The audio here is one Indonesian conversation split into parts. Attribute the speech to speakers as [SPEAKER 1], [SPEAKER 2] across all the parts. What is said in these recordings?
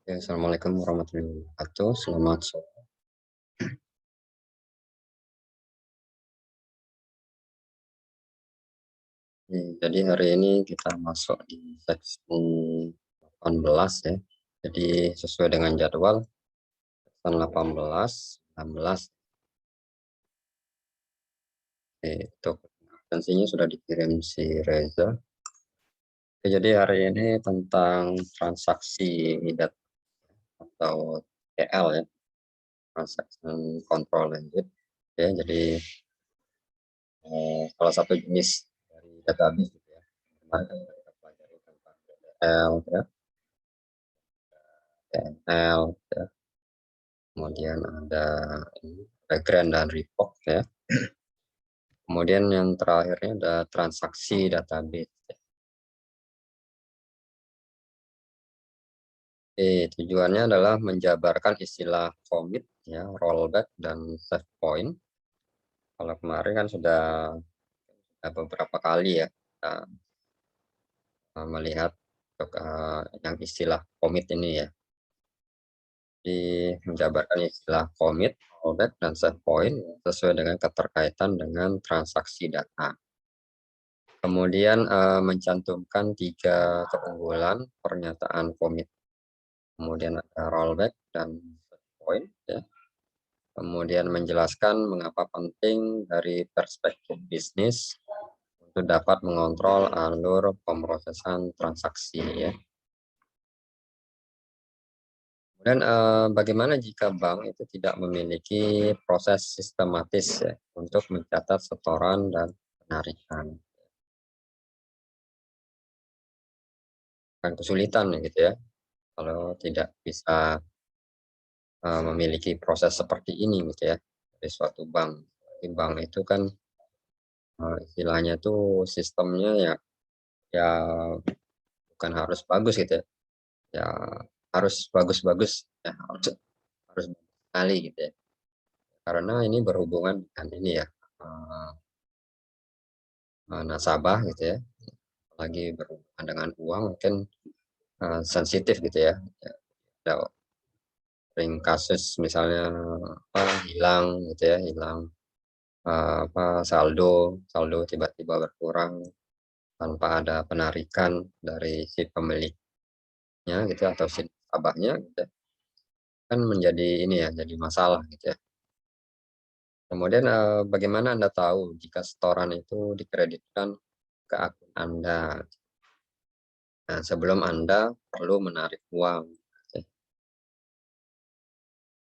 [SPEAKER 1] Ya, Assalamualaikum warahmatullahi wabarakatuh. Selamat sore. Jadi hari ini kita masuk di section 18 ya. Jadi sesuai dengan jadwal section 18, 19. Itu absensinya sudah dikirim si Reza. Jadi hari ini tentang transaksi data atau TL ya, transaction control language. Ya, jadi salah satu jenis dari database gitu ya. Kemarin kan kita pelajari tentang DL ya, DNL ya. Kemudian ada background dan report ya. Kemudian yang terakhirnya ada transaksi database. Tujuannya adalah menjabarkan istilah commit ya, rollback dan save point. Kalau kemarin kan sudah beberapa kali ya kita melihat yang istilah commit ini ya. Di menjabarkan istilah commit, rollback, dan save point sesuai dengan keterkaitan dengan transaksi data. Kemudian mencantumkan 3 keunggulan pernyataan commit. Kemudian ada rollback dan save point ya. Kemudian menjelaskan mengapa penting dari perspektif bisnis untuk dapat mengontrol alur pemrosesan transaksi ya. Kemudian bagaimana jika bank itu tidak memiliki proses sistematis ya untuk mencatat setoran dan penarikan. Kan kesulitan gitu ya kalau tidak bisa memiliki proses seperti ini gitu ya dari suatu bank. Di bank itu kan istilahnya tuh sistemnya ya ya bukan harus bagus gitu ya. Ya harus bagus-bagus ya harus sekali gitu ya. Karena ini berhubungan dengan ini ya nasabah gitu ya. Lagi berhubungan dengan uang mungkin sensitif gitu ya. Ya, ada sering kasus misalnya hilang gitu ya, hilang saldo tiba-tiba berkurang tanpa ada penarikan dari si pemiliknya gitu atau si nasabahnya gitu ya, kan menjadi ini ya, jadi masalah gitu ya. Kemudian bagaimana Anda tahu jika setoran itu dikreditkan ke akun Anda? Nah, sebelum Anda perlu menarik uang.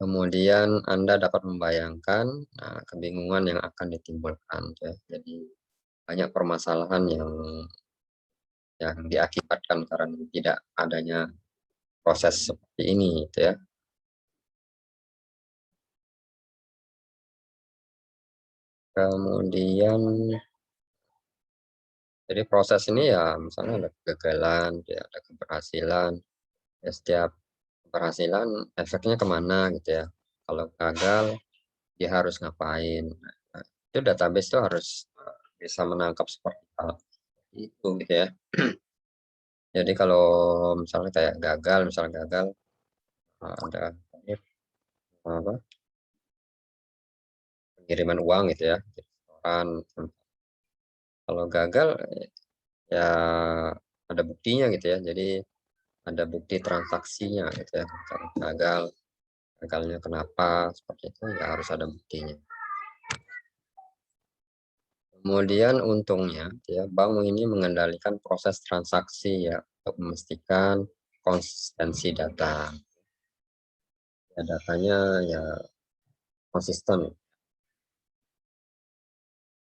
[SPEAKER 1] Kemudian Anda dapat membayangkan kebingungan yang akan ditimbulkan ya. Jadi banyak permasalahan yang diakibatkan karena tidak adanya proses seperti ini gitu ya. Kemudian jadi proses ini ya misalnya ada kegagalan, ya ada keberhasilan. Ya, setiap keberhasilan efeknya kemana gitu ya. Kalau gagal dia harus ngapain. Nah, itu database itu harus bisa menangkap seperti hal itu gitu ya. Jadi kalau misalnya kayak misalnya gagal ada apa, pengiriman uang gitu ya, setoran. Kalau gagal ya ada buktinya gitu ya. Jadi ada bukti transaksinya gitu ya. Kalau gagal gagalnya kenapa, seperti itu ya harus ada buktinya. Kemudian untungnya ya, bank ini mengendalikan proses transaksi ya, untuk memastikan konsistensi data. Ya, datanya ya konsisten.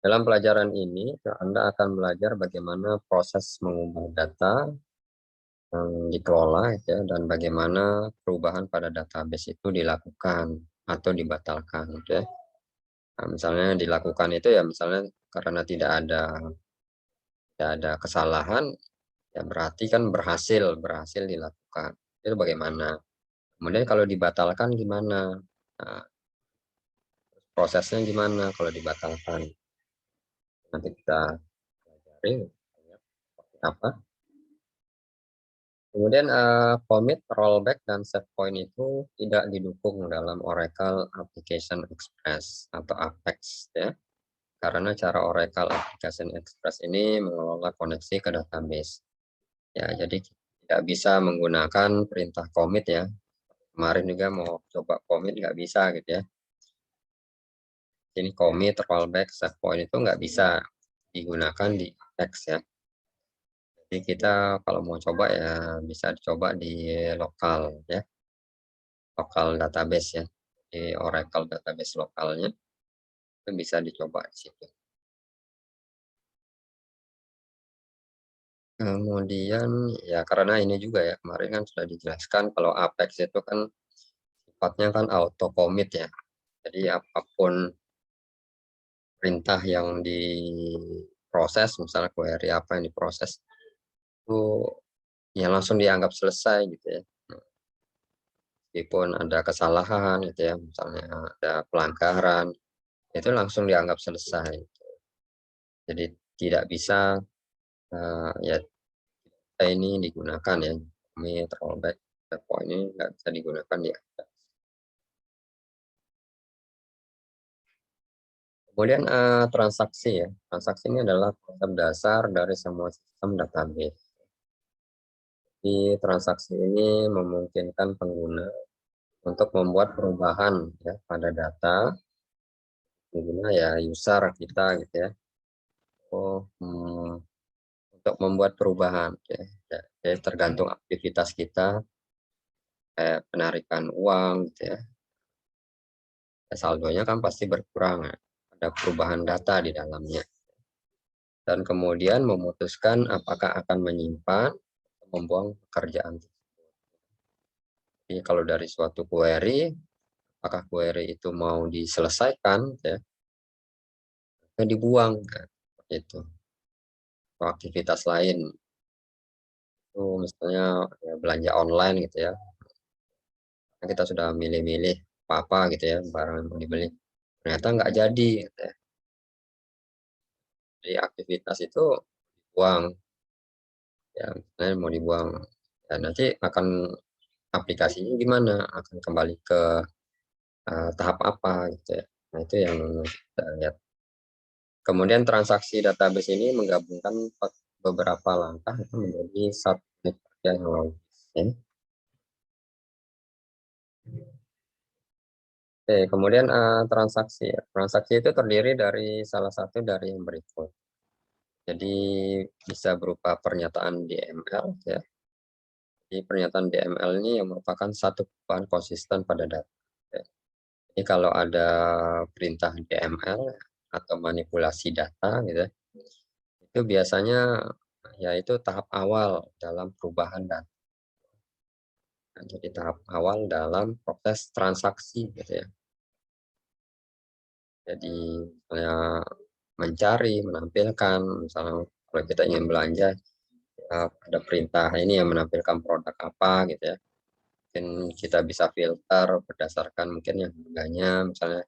[SPEAKER 1] Dalam pelajaran ini, Anda akan belajar bagaimana proses mengubah data yang dikelola ya, dan bagaimana perubahan pada database itu dilakukan atau dibatalkan ya. Nah, misalnya dilakukan itu ya misalnya karena tidak ada kesalahan, ya berarti kan berhasil dilakukan. Itu bagaimana? Kemudian kalau dibatalkan gimana? Nah, prosesnya gimana kalau dibatalkan? Nanti kita pelajari ya, seperti apa. Kemudian commit, rollback, dan set point itu tidak didukung dalam Oracle Application Express atau Apex ya. Karena cara Oracle Application Express ini mengelola koneksi ke database. Ya, jadi tidak bisa menggunakan perintah commit ya. Kemarin juga mau coba commit nggak bisa gitu ya. Ini commit, rollback, set point itu nggak bisa digunakan di Apex ya. Jadi kita kalau mau coba ya bisa dicoba di lokal ya, lokal database ya. Di Oracle database lokalnya itu bisa dicoba di situ. Kemudian ya karena ini juga ya kemarin kan sudah dijelaskan kalau Apex itu kan sifatnya kan auto commit ya. Jadi apapun perintah yang diproses, misalnya query apa yang diproses itu ya langsung dianggap selesai gitu ya. Meskipun ada kesalahan gitu ya, misalnya ada pelanggaran, itu langsung dianggap selesai. Jadi tidak bisa ya ini digunakan ya, commit, rollback, point ini nggak bisa digunakan di Apex. Kemudian transaksi ya, transaksi ini adalah konsep dasar dari semua sistem database. Di transaksi ini memungkinkan pengguna untuk membuat perubahan ya pada data pengguna ya user kita gitu ya. Oh, untuk membuat perubahan ya, ya tergantung aktivitas kita kayak penarikan uang gitu ya. Ya, saldonya kan pasti berkurang ya. Ada perubahan data di dalamnya. Dan kemudian memutuskan apakah akan menyimpan atau membuang pekerjaan. Jadi kalau dari suatu query, apakah query itu mau diselesaikan ya, atau dibuang kan, seperti itu. Atau aktivitas lain itu misalnya ya, belanja online gitu ya. Kita sudah milih-milih apa-apa gitu ya, barang yang mau dibeli. Ternyata nggak jadi gitu ya. Jadi aktivitas itu buang ya, misalnya mau dibuang. Dan nanti akan aplikasinya gimana? Akan kembali ke tahap apa gitu ya. Nah, itu yang kita lihat. Kemudian transaksi database ini menggabungkan beberapa langkah itu menjadi satu unit kerja yang logis. Ya. Oke, kemudian transaksi. Ya. Transaksi itu terdiri dari salah satu dari yang berikut. Jadi bisa berupa pernyataan DML ya. Jadi pernyataan DML ini yang merupakan satu perubahan konsisten pada data. Ya. Jadi kalau ada perintah DML atau manipulasi data gitu ya, itu biasanya yaitu tahap awal dalam perubahan data. Nah, jadi tahap awal dalam proses transaksi gitu ya. Jadi misalnya mencari, menampilkan, misalnya kalau kita ingin belanja, ada perintah ini yang menampilkan produk apa gitu ya. Mungkin kita bisa filter berdasarkan mungkin yang harganya misalnya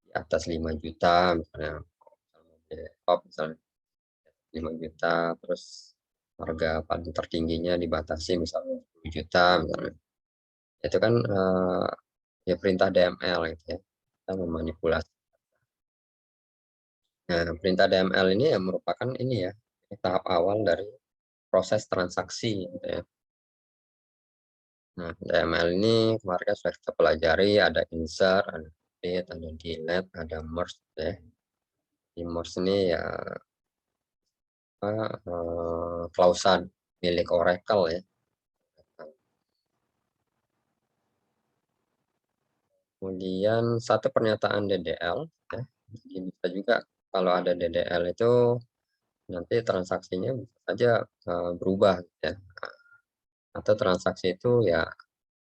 [SPEAKER 1] di atas 5 juta, misalnya top misalnya 5 juta, terus harga paling tertingginya dibatasi misalnya 10 juta misalnya. Itu kan ya perintah DML gitu ya. Kita memanipulasi. Nah, perintah DML ini ya merupakan ini ya, tahap awal dari proses transaksi gitu ya. Nah, DML ini kemarin kan sudah kita pelajari, ada insert, ada update, ada delete, ada merge ya. Di merge ini ya klausa milik Oracle ya. Kemudian satu pernyataan DDL ya. Jadi bisa juga kalau ada DDL itu nanti transaksinya bisa saja berubah ya. Atau transaksi itu ya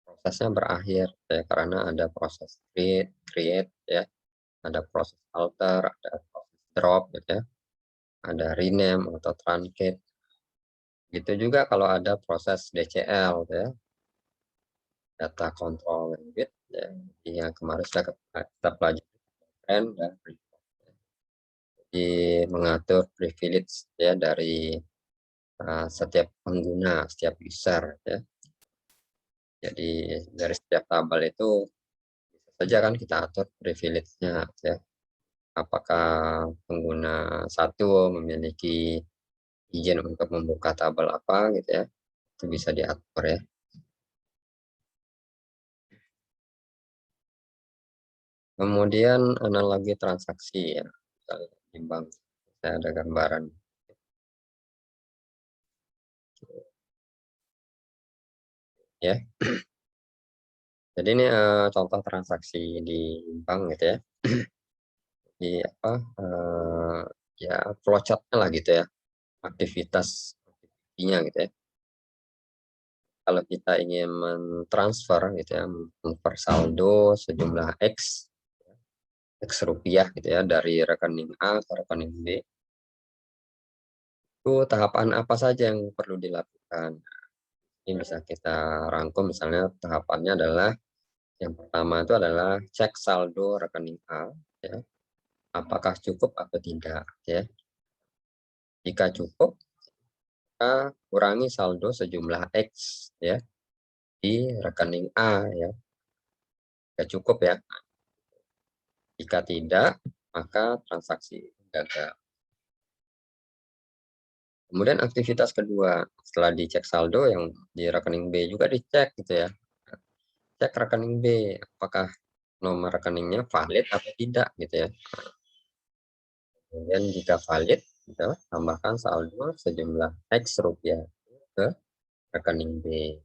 [SPEAKER 1] prosesnya berakhir ya karena ada proses create ya, ada proses alter, ada proses drop gitu ya, ada rename atau truncate. Gitu juga kalau ada proses DCL ya, data control language ya, yang kemarin sudah kita pelajari dan di mengatur privilege ya dari setiap pengguna, setiap user ya. Jadi dari setiap tabel itu bisa saja kan kita atur privilege-nya ya. Apakah pengguna satu memiliki izin untuk membuka tabel apa gitu ya. Itu bisa diatur ya. Kemudian analogi transaksi ya. Misalnya di bank saya ada gambaran ya. Jadi ini contoh transaksi di bank gitu ya. Di apa ya flowchart-nya lah gitu ya. Aktivitasnya gitu ya. Kalau kita ingin mentransfer gitu ya, mentransfer saldo sejumlah X rupiah gitu ya dari rekening A ke rekening B. Itu tahapan apa saja yang perlu dilakukan? Ini bisa kita rangkum misalnya tahapannya adalah yang pertama itu adalah cek saldo rekening A ya. Apakah cukup atau tidak ya. Jika cukup, maka kurangi saldo sejumlah X ya di rekening A ya. Jika cukup ya. Jika tidak, maka transaksi gagal. Kemudian aktivitas kedua, setelah dicek saldo yang di rekening B juga dicek gitu ya. Cek rekening B, apakah nomor rekeningnya valid atau tidak gitu ya. Kemudian jika valid, gitu, tambahkan saldo sejumlah X rupiah ke rekening B.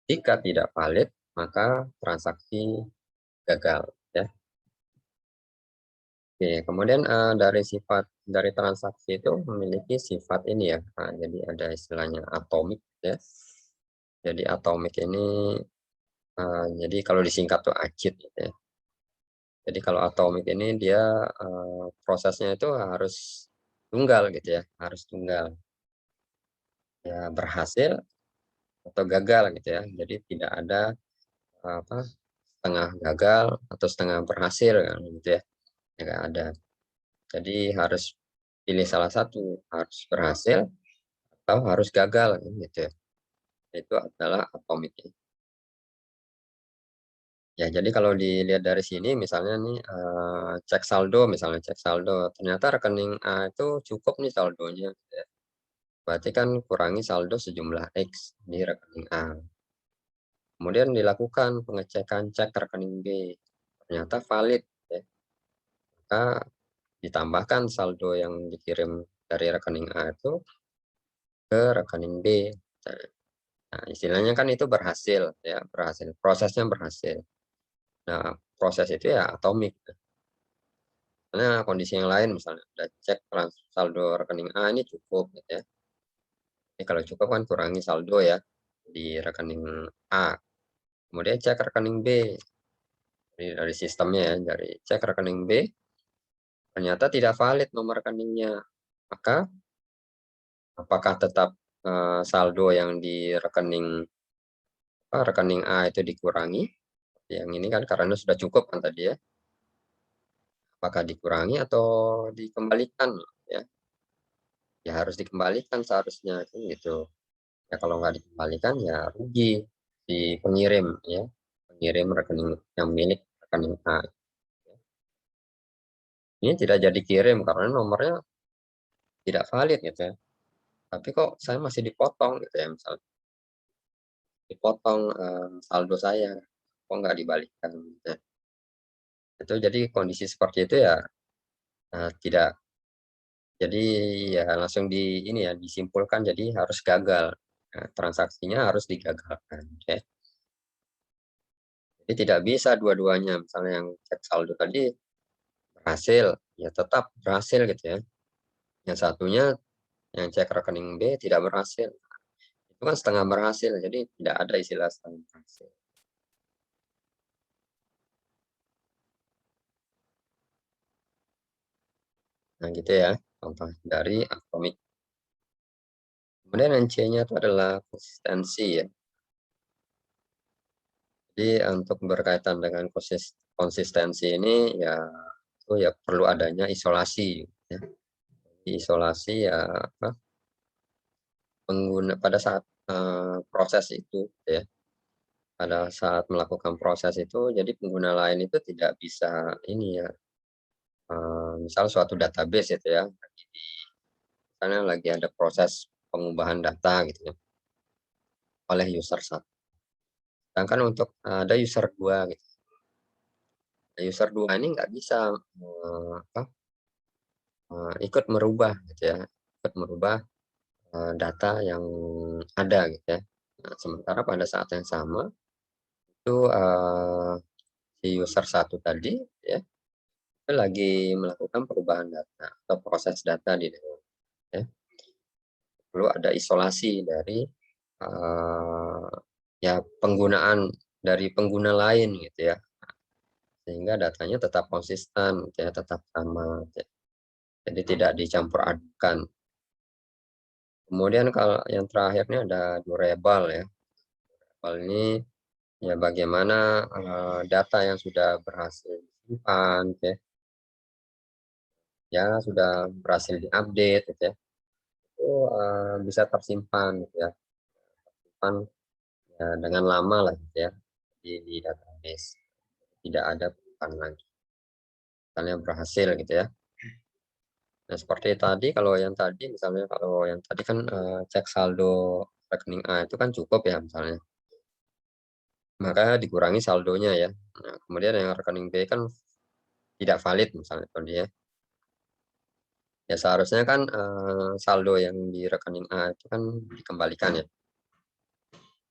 [SPEAKER 1] Jika tidak valid, maka transaksi gagal ya. Oke, kemudian dari sifat dari transaksi itu memiliki sifat ini ya. Jadi ada istilahnya atomik ya. Jadi atomik ini jadi kalau disingkat tuh ACID gitu ya. Jadi kalau atomik ini dia prosesnya itu harus tunggal gitu ya, harus tunggal. Ya berhasil atau gagal gitu ya. Jadi tidak ada apa setengah gagal atau setengah berhasil kan gitu ya. Ya nggak ada. Jadi harus pilih salah satu, harus berhasil atau harus gagal gitu ya. Itu adalah atomik. Ya, jadi kalau dilihat dari sini misalnya nih, cek saldo misalnya, cek saldo, ternyata rekening A itu cukup nih saldonya, gitu ya. Berarti kan kurangi saldo sejumlah X di rekening A. Kemudian dilakukan pengecekan cek rekening B, ternyata valid, ya. Maka ditambahkan saldo yang dikirim dari rekening A itu ke rekening B. Nah, istilahnya kan itu berhasil, ya, berhasil, prosesnya berhasil. Nah, proses itu ya atomik. Karena kondisi yang lain misalnya udah cek saldo rekening A ini cukup gitu ya. Ini kalau cukup kan kurangi saldo ya di rekening A. Kemudian cek rekening B dari sistemnya ya, dari cek rekening B ternyata tidak valid nomor rekeningnya. Maka apakah tetap saldo yang di rekening A itu dikurangi? Yang ini kan karena sudah cukup kan tadi ya. Apakah dikurangi atau dikembalikan ya? Ya harus dikembalikan seharusnya kan gitu. Ya kalau nggak dikembalikan ya rugi si pengirim ya, pengirim rekening yang milik rekening A. Ini tidak jadi kirim karena nomornya tidak valid gitu ya, tapi kok saya masih dipotong gitu ya misalnya. dipotong, saldo saya, kok nggak dibalikkan, gitu ya. Itu jadi kondisi seperti itu ya, tidak jadi ya langsung ini ya, disimpulkan jadi harus gagal, transaksinya harus digagalkan, ya. Jadi tidak bisa dua-duanya, misalnya yang cek saldo tadi berhasil, ya tetap berhasil gitu ya. Yang satunya yang cek rekening B tidak berhasil, itu kan setengah berhasil, jadi tidak ada istilah setengah berhasil. Nah gitu ya, contoh dari atomik. Kemudian yang C-nya itu adalah konsistensi ya. Jadi untuk berkaitan dengan konsistensi ini ya itu ya perlu adanya isolasi ya. Isolasi ya apa, pada saat, proses itu ya, pada saat melakukan proses itu jadi pengguna lain itu tidak bisa ini ya, misal suatu database itu ya, misalnya lagi ada proses pengubahan data gitu ya, oleh user satu. Sedangkan untuk ada user 2 gitu. Nah, user 2 ini nggak bisa, apa, ikut merubah gitu ya, ikut merubah, data yang ada gitu ya. Nah, sementara pada saat yang sama itu, si user satu tadi ya, itu lagi melakukan perubahan data atau proses data di dalam ya. Perlu ada isolasi dari, ya penggunaan dari pengguna lain gitu ya, sehingga datanya tetap konsisten gitu ya, tetap sama gitu ya. Jadi tidak dicampur adukan. Kemudian kalau yang terakhir ini ada durable ya. Durable ini ya bagaimana, data yang sudah berhasil disimpan gitu ya, sudah berhasil diupdate gitu ya, itu, bisa tersimpan gitu ya, tersimpan ya dengan lama lah gitu ya, di database. Tidak ada perubahan lagi, misalnya berhasil gitu ya. Nah seperti tadi kalau yang tadi misalnya kalau yang tadi kan, cek saldo rekening A itu kan cukup ya misalnya, maka dikurangi saldonya ya. Nah kemudian yang rekening B kan tidak valid misalnya kalau dia, ya seharusnya kan, saldo yang di rekening A itu kan dikembalikan ya.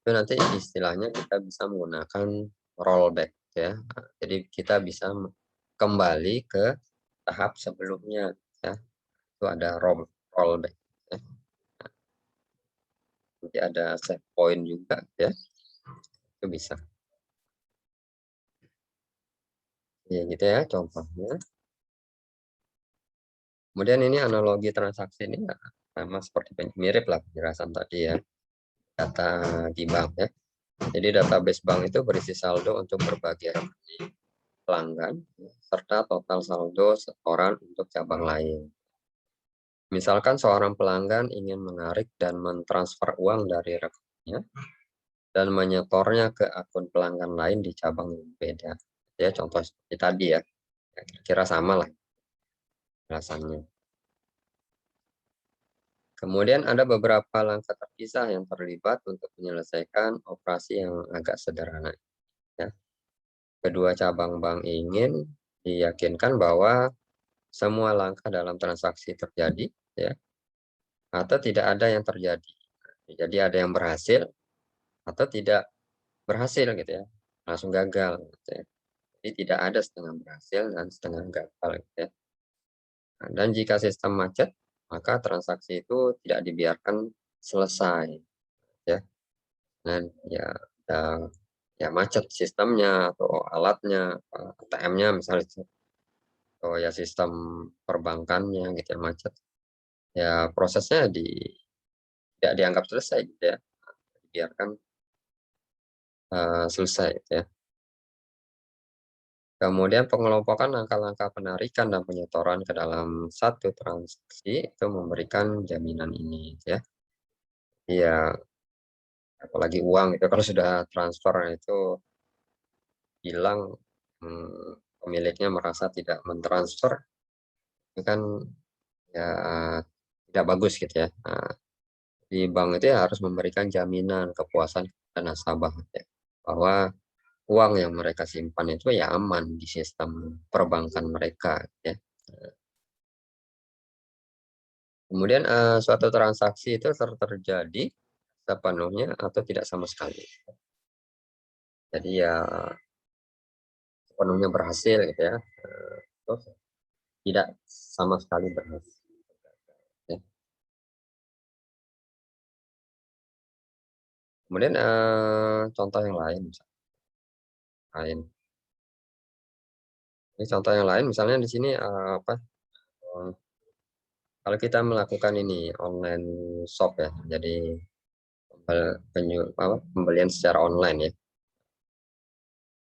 [SPEAKER 1] Itu nanti istilahnya kita bisa menggunakan rollback ya. Jadi kita bisa kembali ke tahap sebelumnya ya, itu ada rollback ya. Nanti ada save point juga ya, itu bisa. Ya gitu ya contohnya. Kemudian ini analogi transaksi ini ya, sama seperti mirip lah penjelasan tadi ya, data di bank ya. Jadi database bank itu berisi saldo untuk berbagai rekening pelanggan, serta total saldo setoran untuk cabang lain. Misalkan seorang pelanggan ingin menarik dan mentransfer uang dari rekeningnya dan menyetornya ke akun pelanggan lain di cabang yang berbeda. Ya, contoh seperti tadi ya, kira-kira sama lah alasannya. Kemudian ada beberapa langkah terpisah yang terlibat untuk menyelesaikan operasi yang agak sederhana. Ya. Kedua cabang bank ingin diyakinkan bahwa semua langkah dalam transaksi terjadi, ya, atau tidak ada yang terjadi. Jadi ada yang berhasil atau tidak berhasil gitu ya, langsung gagal gitu ya. Jadi tidak ada setengah berhasil dan setengah gagal gitu ya. Nah, dan jika sistem macet, maka transaksi itu tidak dibiarkan selesai ya. Dan ya, eee, ya macet sistemnya atau alatnya, ATM-nya misalnya itu, atau ya sistem perbankannya gitu ya macet. Ya prosesnya tidak dianggap selesai gitu ya, dibiarkan, selesai gitu ya. Kemudian pengelompokan langkah-langkah penarikan dan penyetoran ke dalam satu transaksi itu memberikan jaminan ini gitu ya. Iya, apalagi uang itu kalau sudah transfer itu hilang, pemiliknya merasa tidak mentransfer, itu kan ya tidak bagus gitu ya. Nah, di bank itu ya harus memberikan jaminan kepuasan kepada nasabah ya, bahwa uang yang mereka simpan itu ya aman di sistem perbankan mereka ya. Kemudian, suatu transaksi itu terjadi sepenuhnya atau tidak sama sekali. Jadi ya sepenuhnya berhasil gitu ya, terus tidak sama sekali berhasil ya. Kemudian, contoh yang lain ini contoh yang lain misalnya di sini, apa, eee, kalau kita melakukan ini online shop ya, jadi pembelian secara online ya,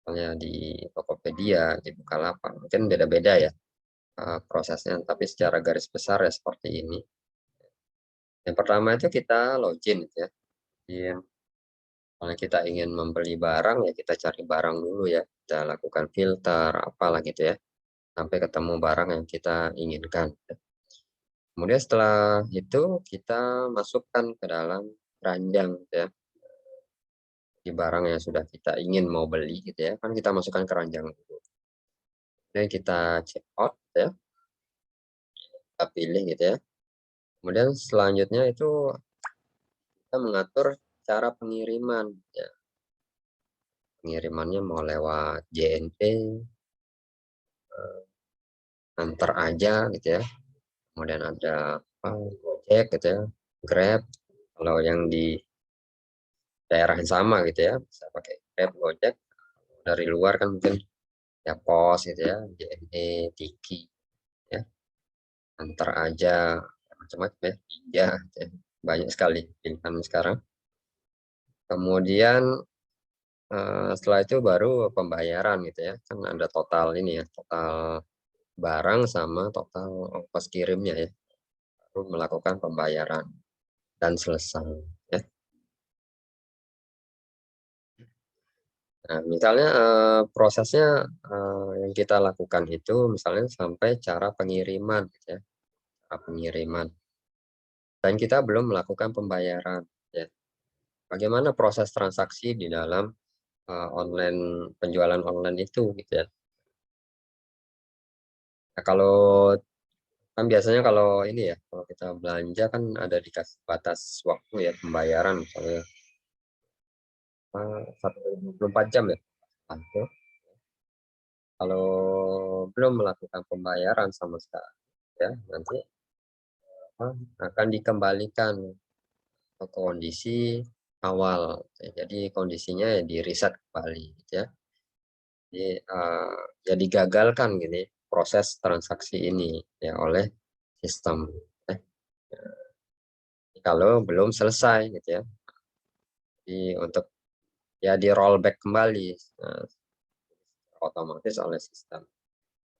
[SPEAKER 1] misalnya di Tokopedia, di Bukalapak, mungkin beda-beda ya, prosesnya, tapi secara garis besar ya seperti ini. Yang pertama itu kita login gitu ya, login, kalau kita ingin membeli barang ya kita cari barang dulu ya, kita lakukan filter, apalah gitu ya, sampai ketemu barang yang kita inginkan. Kemudian setelah itu kita masukkan ke dalam keranjang gitu ya, di barang yang sudah kita ingin mau beli gitu ya, kan kita masukkan keranjang dulu. Kemudian kita check out ya, kita pilih gitu ya. Kemudian selanjutnya itu kita mengatur cara pengiriman ya. Pengirimannya mau lewat JNE, antar aja gitu ya. Kemudian ada apa, Gojek gitu ya, Grab. Kalau yang di daerah yang sama gitu ya, bisa pakai Grab, Gojek. Dari luar kan mungkin ya pos gitu ya, JNE, Tiki ya, antar aja, macam-macam ya, Ninja gitu ya. Banyak sekali pilihan sekarang. Kemudian setelah itu baru pembayaran gitu ya, kan ada total ini ya, total barang sama total ongkos kirimnya ya, baru melakukan pembayaran dan selesai ya. Nah, misalnya, prosesnya, yang kita lakukan itu misalnya sampai cara pengiriman gitu ya, cara pengiriman dan kita belum melakukan pembayaran ya. Bagaimana proses transaksi di dalam, penjualan online itu gitu ya. Nah, kalau kan biasanya kalau ini ya, kalau kita belanja kan ada dikasih batas waktu ya pembayaran misalnya, 1 kali 24 jam ya. Nah, itu kalau belum melakukan pembayaran sama sekali ya, nanti akan dikembalikan ke kondisi awal. Ya, jadi kondisinya ya di-reset kembali gitu ya. Jadi, ya digagalkan gini proses transaksi ini ya oleh sistem ya, kalau belum selesai gitu ya. Jadi untuk ya di-rollback kembali, eee, otomatis oleh sistem.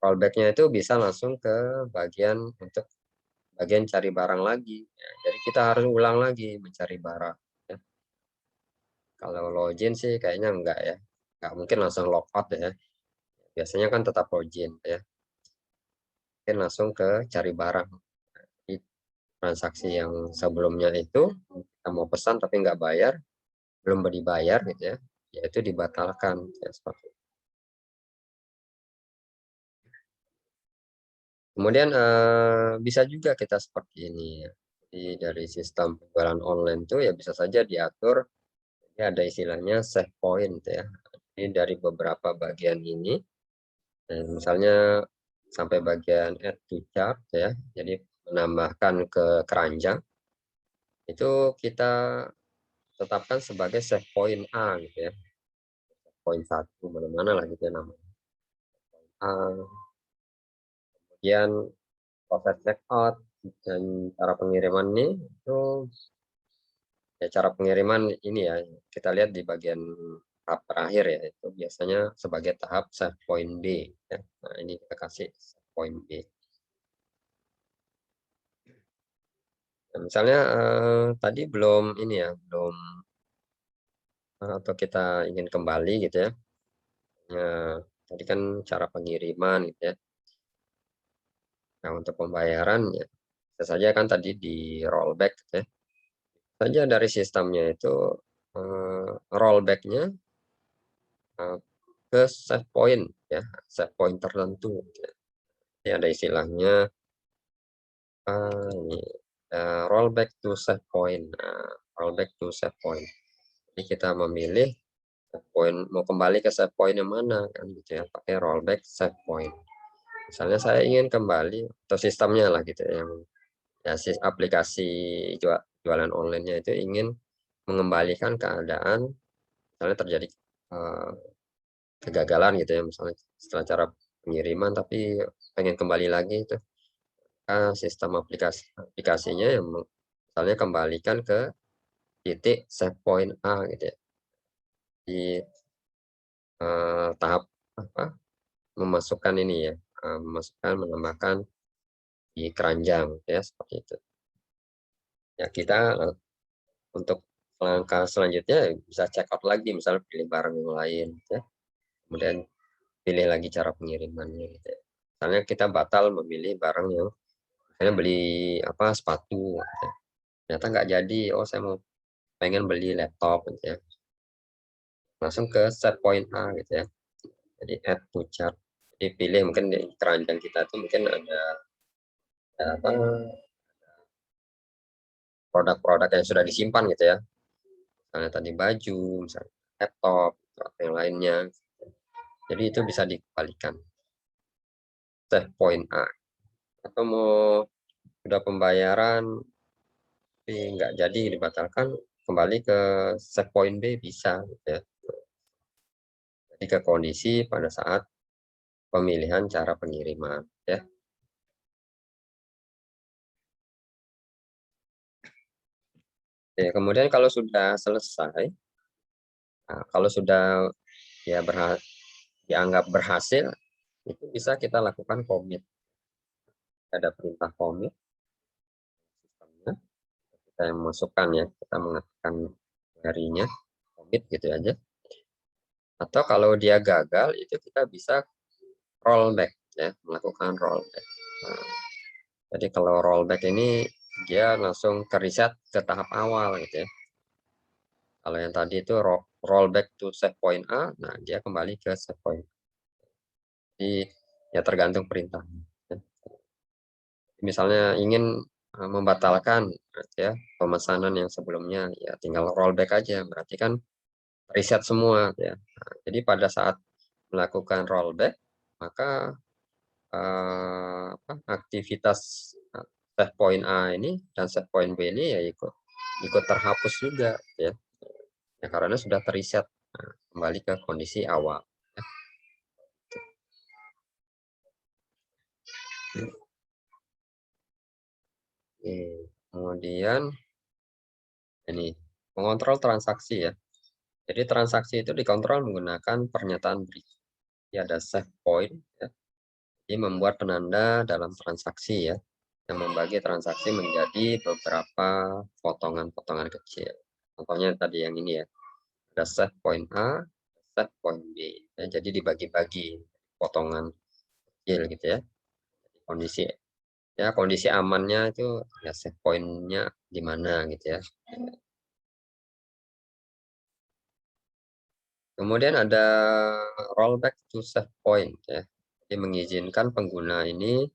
[SPEAKER 1] Rollback-nya itu bisa langsung ke bagian untuk bagian cari barang lagi, ya, jadi kita harus ulang lagi mencari barang, ya. Kalau login sih kayaknya enggak ya, nggak mungkin langsung logout ya, biasanya kan tetap login ya, mungkin langsung ke cari barang. Jadi transaksi yang sebelumnya itu, kita mau pesan tapi nggak bayar, belum dibayar gitu ya itu dibatalkan, ya seperti itu. Kemudian, bisa juga kita seperti ini ya, jadi dari sistem penjualan online itu ya bisa saja diatur. Ini ada istilahnya save point ya. Jadi dari beberapa bagian ini, misalnya sampai bagian add to cart ya, jadi menambahkan ke keranjang, itu kita tetapkan sebagai save point A gitu ya, poin 1 mana-mana lah gitu ya namanya, A, kemudian proses checkout dan cara pengiriman ini itu ya cara pengiriman ini ya, kita lihat di bagian tahap terakhir ya, itu biasanya sebagai tahap save point B ya. Nah, ini kita kasih save point B. Nah, misalnya, tadi belum ini ya, belum atau kita ingin kembali gitu ya, tadi kan cara pengiriman gitu ya. Nah, untuk pembayaran ya bisa saja kan tadi di rollback gitu ya, saja dari sistemnya itu, rollback-nya ke save point ya, save point tertentu gitu ya. Ini ada istilahnya, ini, rollback to save point. Nah, rollback to save point. Jadi kita memilih save point, mau kembali ke save point yang mana kan gitu ya, pakai rollback save point. Misalnya saya ingin kembali atau sistemnya lah gitu ya, yang ya aplikasi jualan online-nya itu ingin mengembalikan keadaan misalnya terjadi, eee, kegagalan gitu ya, misalnya setelah cara pengiriman tapi pengen kembali lagi itu, sistem aplikasinya yang misalnya kembalikan ke titik save point A gitu ya, di, tahap apa, memasukkan ini ya, menambahkan di keranjang ya, seperti itu. Ya kita, untuk langkah selanjutnya bisa check out lagi, misalnya pilih barang yang lain ya, kemudian pilih lagi cara pengirimannya gitu ya. Misalnya kita batal memilih barang yang misalnya beli apa, sepatu gitu ya, ternyata nggak jadi, oh saya pengen beli laptop gitu ya, langsung ke set point A gitu ya, jadi add to cart. Jadi pilih mungkin di keranjang kita tuh mungkin ada apa, produk-produk yang sudah disimpan gitu ya, misalnya tadi baju, misalnya laptop, atau yang lainnya. Jadi itu bisa dikembalikan, save point A. Atau mau sudah pembayaran tapi nggak jadi dibatalkan, kembali ke save point B bisa gitu ya. Jadi ke kondisi pada saat pemilihan cara pengiriman ya. Oke, kemudian kalau sudah selesai, nah kalau sudah ya dianggap berhasil, itu bisa kita lakukan commit. Ada perintah commit sistemnya, kita yang masukkan ya, kita mengetikkan harinya, commit gitu aja. Atau kalau dia gagal, itu kita bisa rollback ya, melakukan rollback. Nah, jadi kalau rollback ini dia langsung ke-reset ke tahap awal gitu ya. Kalau yang tadi itu rollback to save point A, nah dia kembali ke save point. Jadi ya tergantung perintahnya ya. Misalnya ingin, membatalkan ya pemesanan yang sebelumnya, ya tinggal rollback aja, berarti kan reset semua ya. Nah, jadi pada saat melakukan rollback, maka, aktivitas, save point A ini dan save point B ini ya ikut ikut terhapus juga ya. Ya karena sudah ter-reset, kembali ke kondisi awal ya. Oke, kemudian ini, mengontrol transaksi ya. Jadi transaksi itu dikontrol menggunakan pernyataan berikut. Jadi ada save point ya, ini membuat penanda dalam transaksi ya, yang membagi transaksi menjadi beberapa potongan-potongan kecil. Contohnya tadi yang ini ya, ada save point A, save point B. Ya, jadi dibagi-bagi potongan kecil gitu ya. Kondisi kondisi amannya itu ya save point-nya di mana gitu ya. Kemudian ada rollback to save point ya. Jadi mengizinkan pengguna ini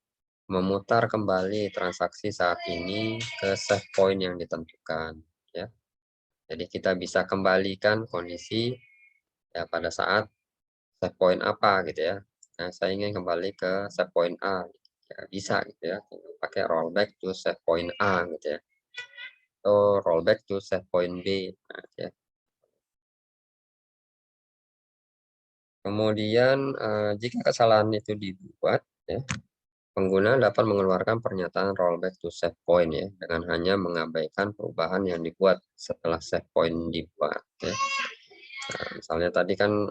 [SPEAKER 1] memutar kembali transaksi saat ini ke save point yang ditentukan ya. Jadi kita bisa kembalikan kondisi ya pada saat save point apa gitu ya. Nah, saya ingin kembali ke save point A. Ya bisa gitu ya. Pakai rollback to save point A gitu ya. Atau rollback to save point B. Nah, ya. Kemudian, jika kesalahan itu dibuat ya, pengguna dapat mengeluarkan pernyataan rollback to save point ya, dengan hanya mengabaikan perubahan yang dibuat setelah save point dibuat ya. Nah, misalnya tadi kan,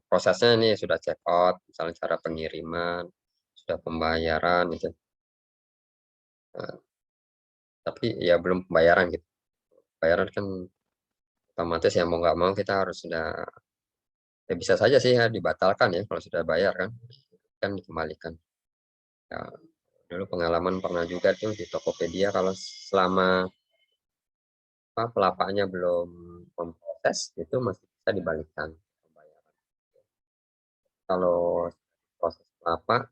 [SPEAKER 1] prosesnya ini sudah check out, misalnya cara pengiriman, sudah pembayaran gitu, eee, tapi ya belum pembayaran gitu. Pembayaran kan otomatis ya mau nggak mau kita harus sudah ya bisa saja sih ya dibatalkan ya kalau sudah bayar kan dikembalikan. Ya, dulu pengalaman pernah juga tuh di Tokopedia kalau selama pelapaknya belum memproses proses itu masih bisa dibalikkan pembayaran. Kalau proses lama,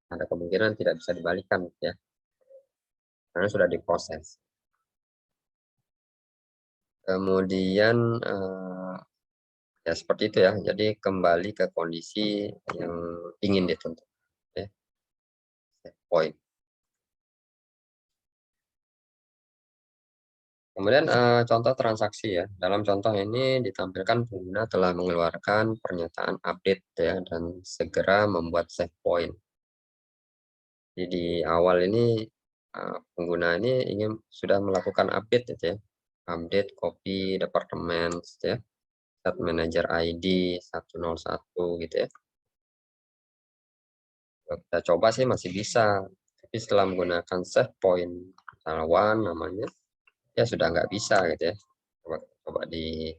[SPEAKER 1] ada kemungkinan tidak bisa dibalikkan ya, karena sudah diproses. Kemudian, ya seperti itu ya, jadi kembali ke kondisi yang ingin ditentukan ya, set point. Kemudian, contoh transaksi ya, dalam contoh ini ditampilkan pengguna telah mengeluarkan pernyataan update ya, dan segera membuat save point. Jadi di awal ini, pengguna ini ingin sudah melakukan update gitu ya, update copy departemen gitu ya, set manager ID 101 gitu ya. Kalau kita coba sih masih bisa, tapi setelah menggunakan save point, misalnya one namanya, ya sudah nggak bisa gitu ya. Coba coba di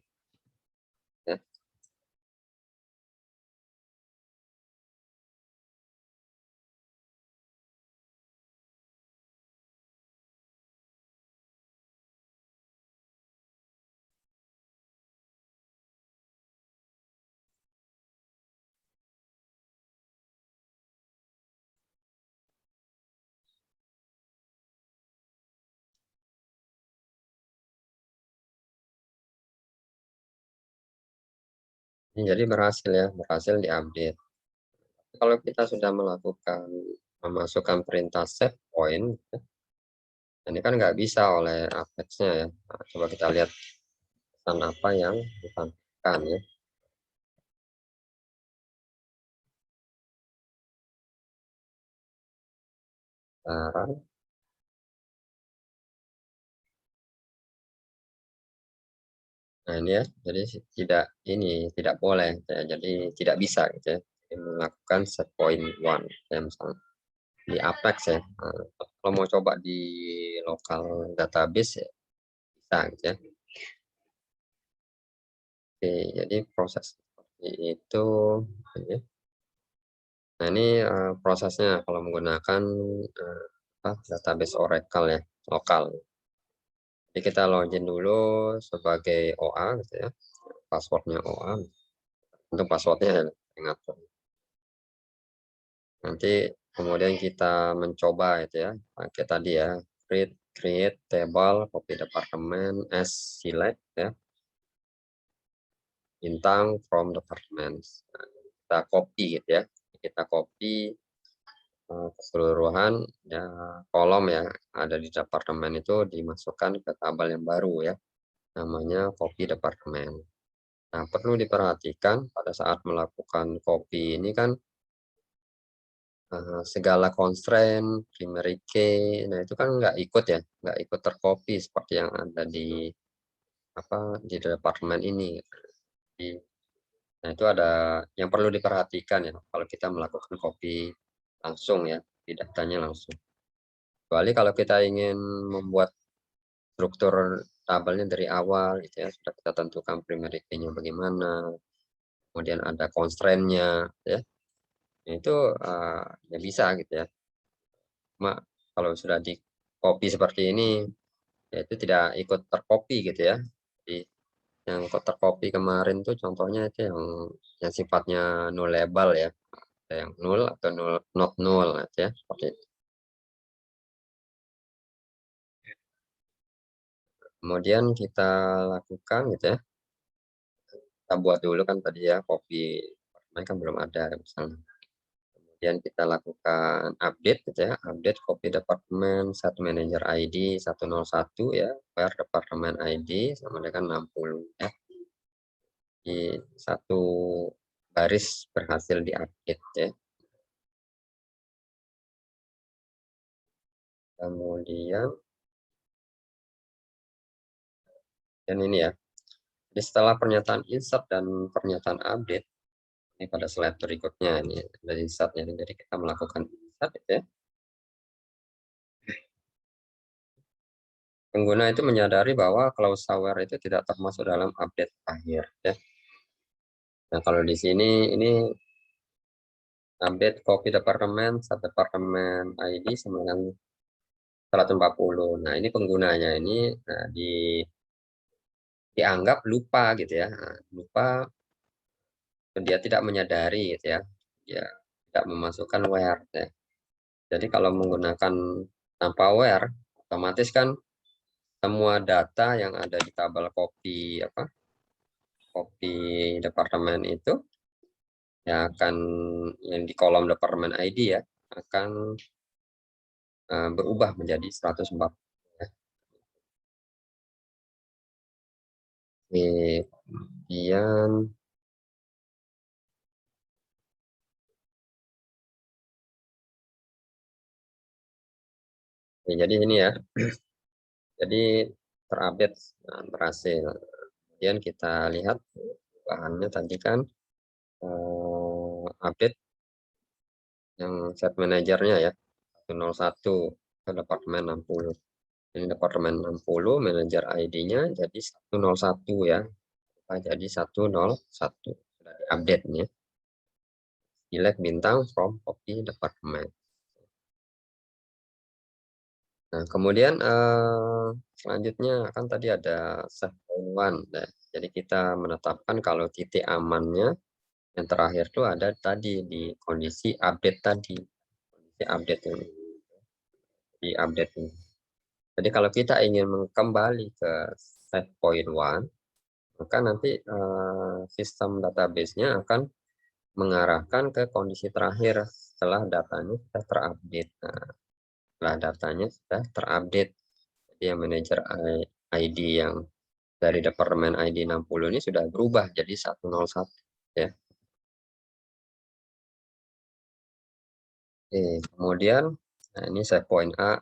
[SPEAKER 1] ya. Ini jadi berhasil ya, berhasil diupdate. Kalau kita sudah melakukan memasukkan perintah save point, ya, ini kan nggak bisa oleh Apex-nya ya. Nah, coba kita lihat pesan apa yang ditampilkan ya. Sekarang, nah ini ya, jadi tidak boleh ya, jadi tidak bisa gitu ya. Jadi melakukan set point one ya misalnya di Apex ya. Nah, kalau mau coba di lokal database ya bisa gitu ya. Oke, jadi proses seperti itu ya. Nah ini prosesnya kalau menggunakan database Oracle ya, lokal. Jadi kita login dulu sebagai OA gitu ya, passwordnya OA. Untuk passwordnya ingat. Nanti kemudian kita mencoba itu ya, pakai tadi ya, create table, copy departemen, as select ya, bintang from departments. Nah, kita copy gitu ya, kita copy keseluruhan ya kolom ya ada di departemen itu dimasukkan ke tabel yang baru ya, namanya copy departemen. Nah, perlu diperhatikan pada saat melakukan copy ini kan segala constraint, primary key, nah itu kan nggak ikut ya, nggak ikut tercopy seperti yang ada di di departemen ini. Di nah itu ada yang perlu diperhatikan ya kalau kita melakukan copy langsung ya, di datanya langsung. Kecuali kalau kita ingin membuat struktur tabelnya dari awal gitu ya, sudah kita tentukan primary key-nya bagaimana, kemudian ada constraint-nya ya, nah itu, ya bisa gitu ya. Cuma kalau sudah di-copy seperti ini, ya itu tidak ikut tercopy gitu ya. Jadi yang ikut tercopy kemarin tuh contohnya itu yang sifatnya nullable ya, ada yang null atau not null gitu ya, seperti itu. Kemudian kita lakukan gitu ya, kita buat dulu kan tadi ya copy apartemen kan belum ada misalnya. Kemudian kita lakukan update gitu ya, update copy departemen satu manager ID 101 ya, where departemen ID sama dengan 60 ya. Di satu baris berhasil diupdate ya. Kemudian dan ini ya, jadi setelah pernyataan insert dan pernyataan update, ini pada slide berikutnya ini dari insertnya, jadi kita melakukan insert gitu ya. Pengguna itu menyadari bahwa cloud itu tidak termasuk dalam update akhir ya. Nah, kalau di sini ini update copy departemen, sub departemen ID sama dengan 140. Nah, ini penggunanya ini, nah dianggap lupa gitu ya, lupa, dia tidak menyadari gitu ya, dia tidak memasukkan where ya. Jadi kalau menggunakan tanpa where, otomatis kan semua data yang ada di tabel copy departemen itu yang akan yang di kolom departemen ID ya akan berubah menjadi 140 ya. Oke, kemudian jadi ini ya, jadi terupdate berhasil. Kemudian kita lihat bahannya tadi kan update yang set manajernya ya 101 ke departemen 60. Ini departemen 60, manajer ID-nya jadi 101 ya. Jadi 101 sudah diupdate nih. Select bintang from copy department. Nah, kemudian selanjutnya kan tadi ada save point one. Nah, jadi kita menetapkan kalau titik amannya yang terakhir tuh ada tadi di kondisi update tadi. Kondisi update ini. Di update ini. Jadi kalau kita ingin kembali ke save point one, maka nanti sistem database-nya akan mengarahkan ke kondisi terakhir setelah datanya sudah terupdate. Nah, setelah datanya sudah terupdate, jadi yang manajer ID yang dari departemen ID 60 ini sudah berubah jadi 101 ya. Oke, kemudian nah ini save point A,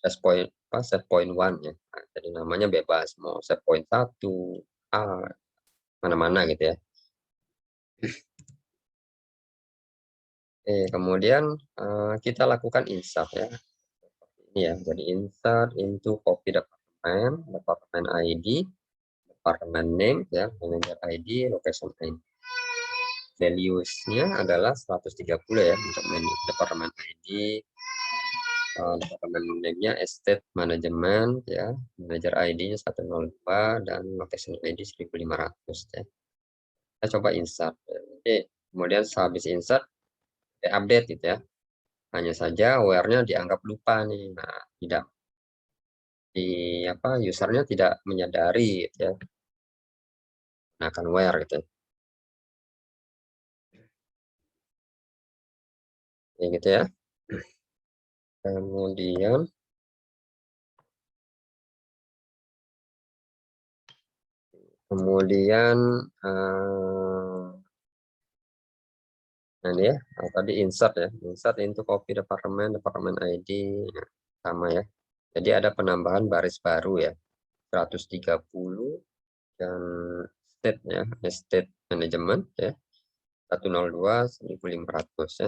[SPEAKER 1] save point one ya. Nah, jadi namanya bebas mau save point 1 A mana-mana gitu ya. Oke, kemudian kita lakukan insert ya. Ini ya, jadi insert into copy departemen ID, departemen name ya, manager ID, location ID. Values-nya adalah 130 ya untuk departemen ID, departemen name-nya estate management ya, manager ID-nya 102 dan location ID 1500 ya. Kita coba insert. Jadi, kemudian sehabis insert update gitu ya. Hanya saja where-nya dianggap lupa nih. Nah, tidak di usernya tidak menyadari gitu ya. Nah, akan where gitu. Ya gitu ya. Kemudian kemudian nah ini ya, tadi insert ya, insert into copy departemen ID nah, sama ya. Jadi ada penambahan baris baru ya, 130 dan state ya, state management ya, 102 1500 ya.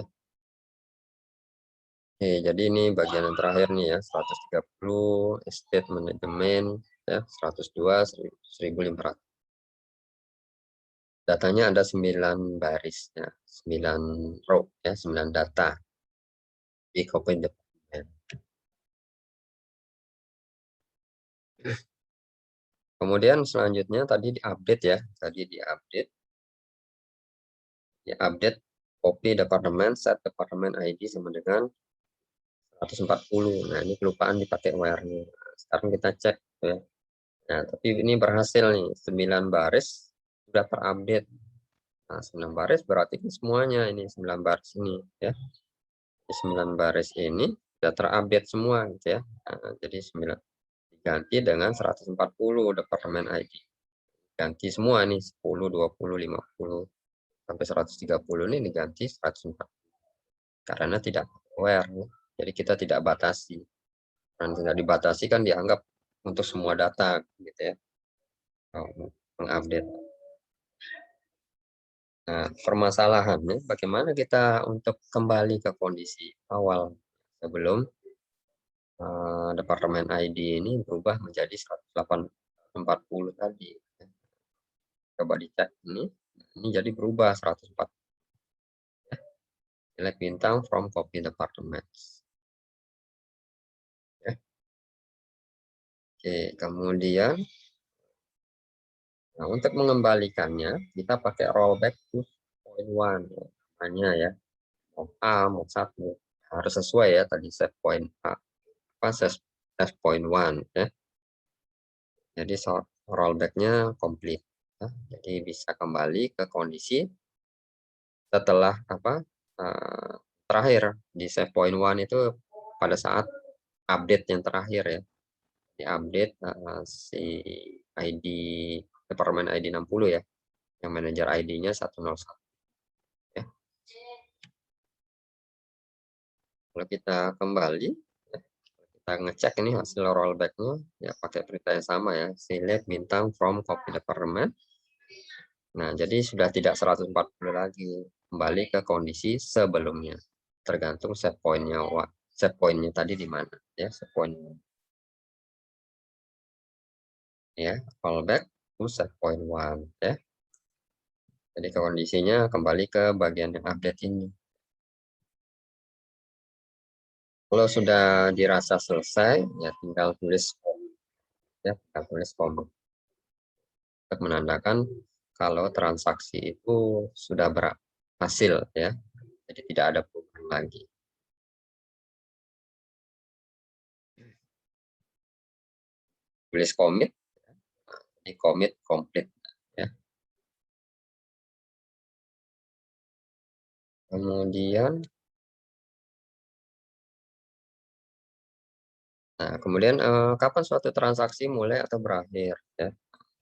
[SPEAKER 1] Oke, jadi ini bagian yang terakhir nih ya, 130 estate management ya, 102 1500. Datanya ada 9 baris ya, 9 row ya, 9 data di copy department. Kemudian selanjutnya tadi diupdate ya, tadi diupdate copy departemen set departemen ID sama dengan 140. Nah, ini kelupaan dipakai where-nya. Nah, sekarang kita cek ya. Nah, tapi ini berhasil nih, 9 baris sudah terupdate. Nah, 9 baris berarti kan semuanya ini 9 baris ini ya. 9 baris ini sudah terupdate semua gitu ya. Nah, jadi 9 diganti dengan 140 departemen ID. Ganti semua nih 10, 20, 50 sampai 130 ini diganti 140 karena tidak aware. Jadi kita tidak batasi. Karena tidak dibatasi kan dianggap untuk semua data gitu ya. Mengupdate. Nah, permasalahannya bagaimana kita untuk kembali ke kondisi awal sebelum departemen ID ini berubah menjadi 140 tadi. Coba dicek ini jadi berubah 140. Select bintang from copy department. Ya. Oke, kemudian Nah, untuk mengembalikannya kita pakai rollback to point one namanya ya. Mau A, mau satu harus sesuai ya tadi set point A apa set point one ya. Jadi rollbacknya komplit ya. Jadi bisa kembali ke kondisi setelah apa terakhir di save point one itu pada saat update yang terakhir ya. Di update si ID departemen ID 60 ya, yang manajer ID-nya 101 ya. Kalau kita kembali ya, kita ngecek ini hasil rollback-nya ya pakai perintah yang sama ya, select bintang from copy department. Nah, jadi sudah tidak 140 lagi, kembali ke kondisi sebelumnya. Tergantung set point-nya tadi di mana ya, set point ya, rollback to set point one ya. Jadi kondisinya kembali ke bagian yang update ini. Kalau sudah dirasa selesai, ya tinggal tulis komma ya, tinggal tulis komma untuk menandakan kalau transaksi itu sudah berhasil ya. Jadi tidak ada perubahan lagi. Tulis commit, di commit complete ya. Kemudian kemudian kapan suatu transaksi mulai atau berakhir ya.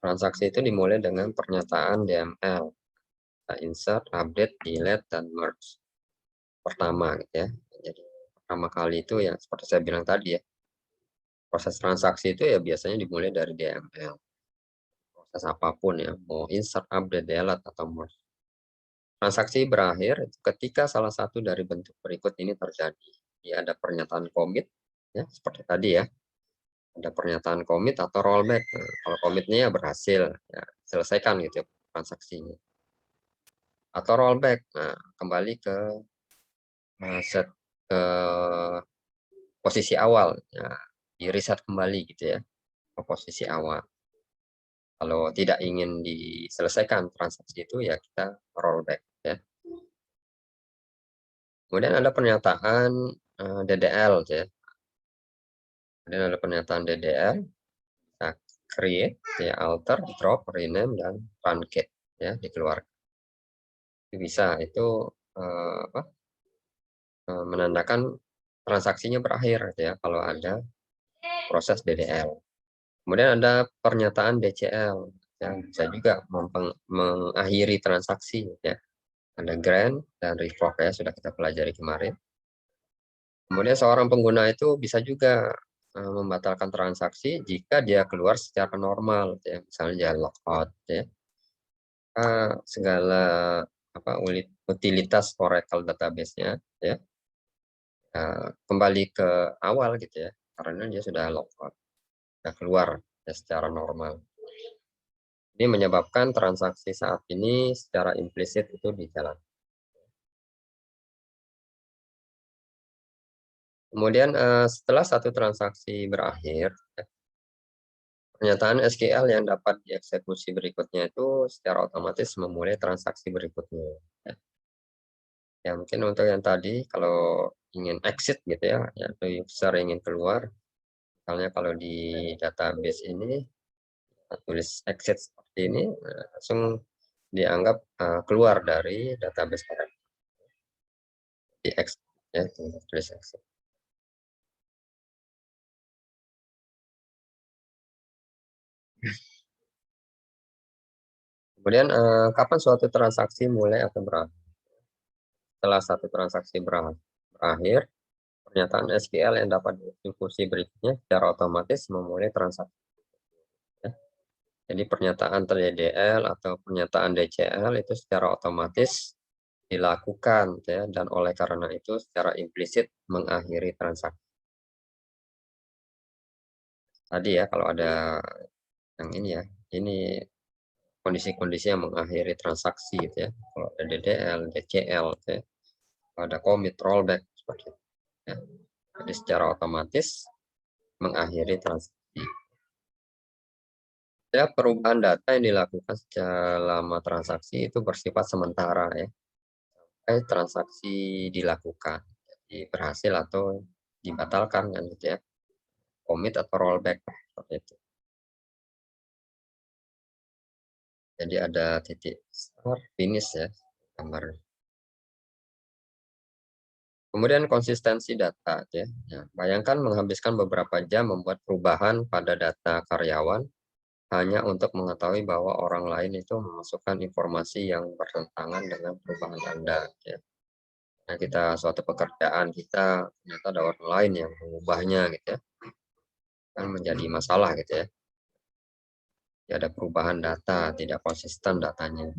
[SPEAKER 1] Transaksi itu dimulai dengan pernyataan DML, insert, update, delete, dan merge. Pertama gitu ya. Jadi pertama kali itu ya seperti saya bilang tadi ya, proses transaksi itu ya biasanya dimulai dari DML. Proses apapun ya, mau insert, update, delete, atau merge. Transaksi berakhir ketika salah satu dari bentuk berikut ini terjadi. Ya, ada pernyataan commit ya seperti tadi ya. Ada pernyataan commit atau rollback. Nah, kalau commitnya ya berhasil, ya selesaikan gitu ya transaksinya. Atau rollback, nah kembali ke set ke posisi awal, ya di reset kembali gitu ya ke posisi awal. Kalau tidak ingin diselesaikan transaksi itu ya kita rollback ya. Kemudian ada pernyataan DDL ya. Kemudian ada pernyataan DDL, nah, create, ya, alter, drop, rename, dan truncate ya dikeluarkan. Itu bisa itu apa, menandakan transaksinya berakhir ya kalau ada proses DDL. Kemudian ada pernyataan DCL yang bisa juga mengakhiri transaksi ya. Ada grant dan revoke ya sudah kita pelajari kemarin. Kemudian seorang pengguna itu bisa juga membatalkan transaksi jika dia keluar secara normal ya. Misalnya dia logout ya. Segala apa utilitas Oracle database-nya ya kembali ke awal gitu ya. Karena dia sudah logout, sudah keluar ya, secara normal. Ini menyebabkan transaksi saat ini secara implisit itu dijalankan. Kemudian setelah satu transaksi berakhir, pernyataan SQL yang dapat dieksekusi berikutnya itu secara otomatis memulai transaksi berikutnya. Ya mungkin untuk yang tadi kalau ingin exit gitu ya, atau user ingin keluar, misalnya kalau di database ini tulis exit seperti ini, langsung dianggap keluar dari database Oracle. Di exit ya, tulis exit. Kemudian kapan suatu transaksi mulai atau berakhir? Setelah satu transaksi berakhir, pernyataan SQL yang dapat dieksekusi berikutnya secara otomatis memulai transaksi. Ya. Jadi pernyataan TDDL atau pernyataan DCL itu secara otomatis dilakukan ya, dan oleh karena itu secara implisit mengakhiri transaksi. Tadi ya kalau ada yang ini ya, ini kondisi-kondisi yang mengakhiri transaksi gitu ya. Kalau ada DDL, DCL, gitu ya. Kalau ada commit, rollback seperti itu. Ya. Jadi secara otomatis mengakhiri transaksi. Ya, perubahan data yang dilakukan selama transaksi itu bersifat sementara ya, transaksi dilakukan. Jadi berhasil atau dibatalkan kan gitu ya, commit atau rollback seperti itu. Jadi ada titik start, finish ya, gambar. Kemudian konsistensi data ya. Ya, bayangkan menghabiskan beberapa jam membuat perubahan pada data karyawan hanya untuk mengetahui bahwa orang lain itu memasukkan informasi yang bertentangan dengan perubahan Anda ya. Nah, kita suatu pekerjaan kita ternyata ada orang lain yang mengubahnya gitu ya, kan menjadi masalah gitu ya. Ya, ada perubahan data, tidak konsisten datanya.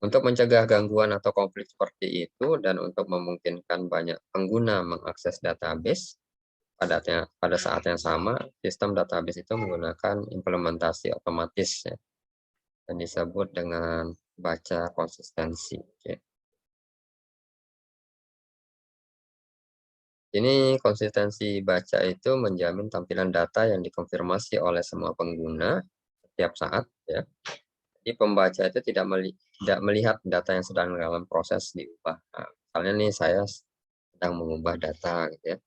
[SPEAKER 1] Untuk mencegah gangguan atau konflik seperti itu dan untuk memungkinkan banyak pengguna mengakses database pada saat yang sama, sistem database itu menggunakan implementasi otomatis ya, yang disebut dengan baca konsistensi. Ya. Ini konsistensi baca itu menjamin tampilan data yang dikonfirmasi oleh semua pengguna setiap saat ya. Jadi pembaca itu tidak melihat data yang sedang dalam proses diubah. Nah, misalnya nih saya sedang mengubah data gitu ya.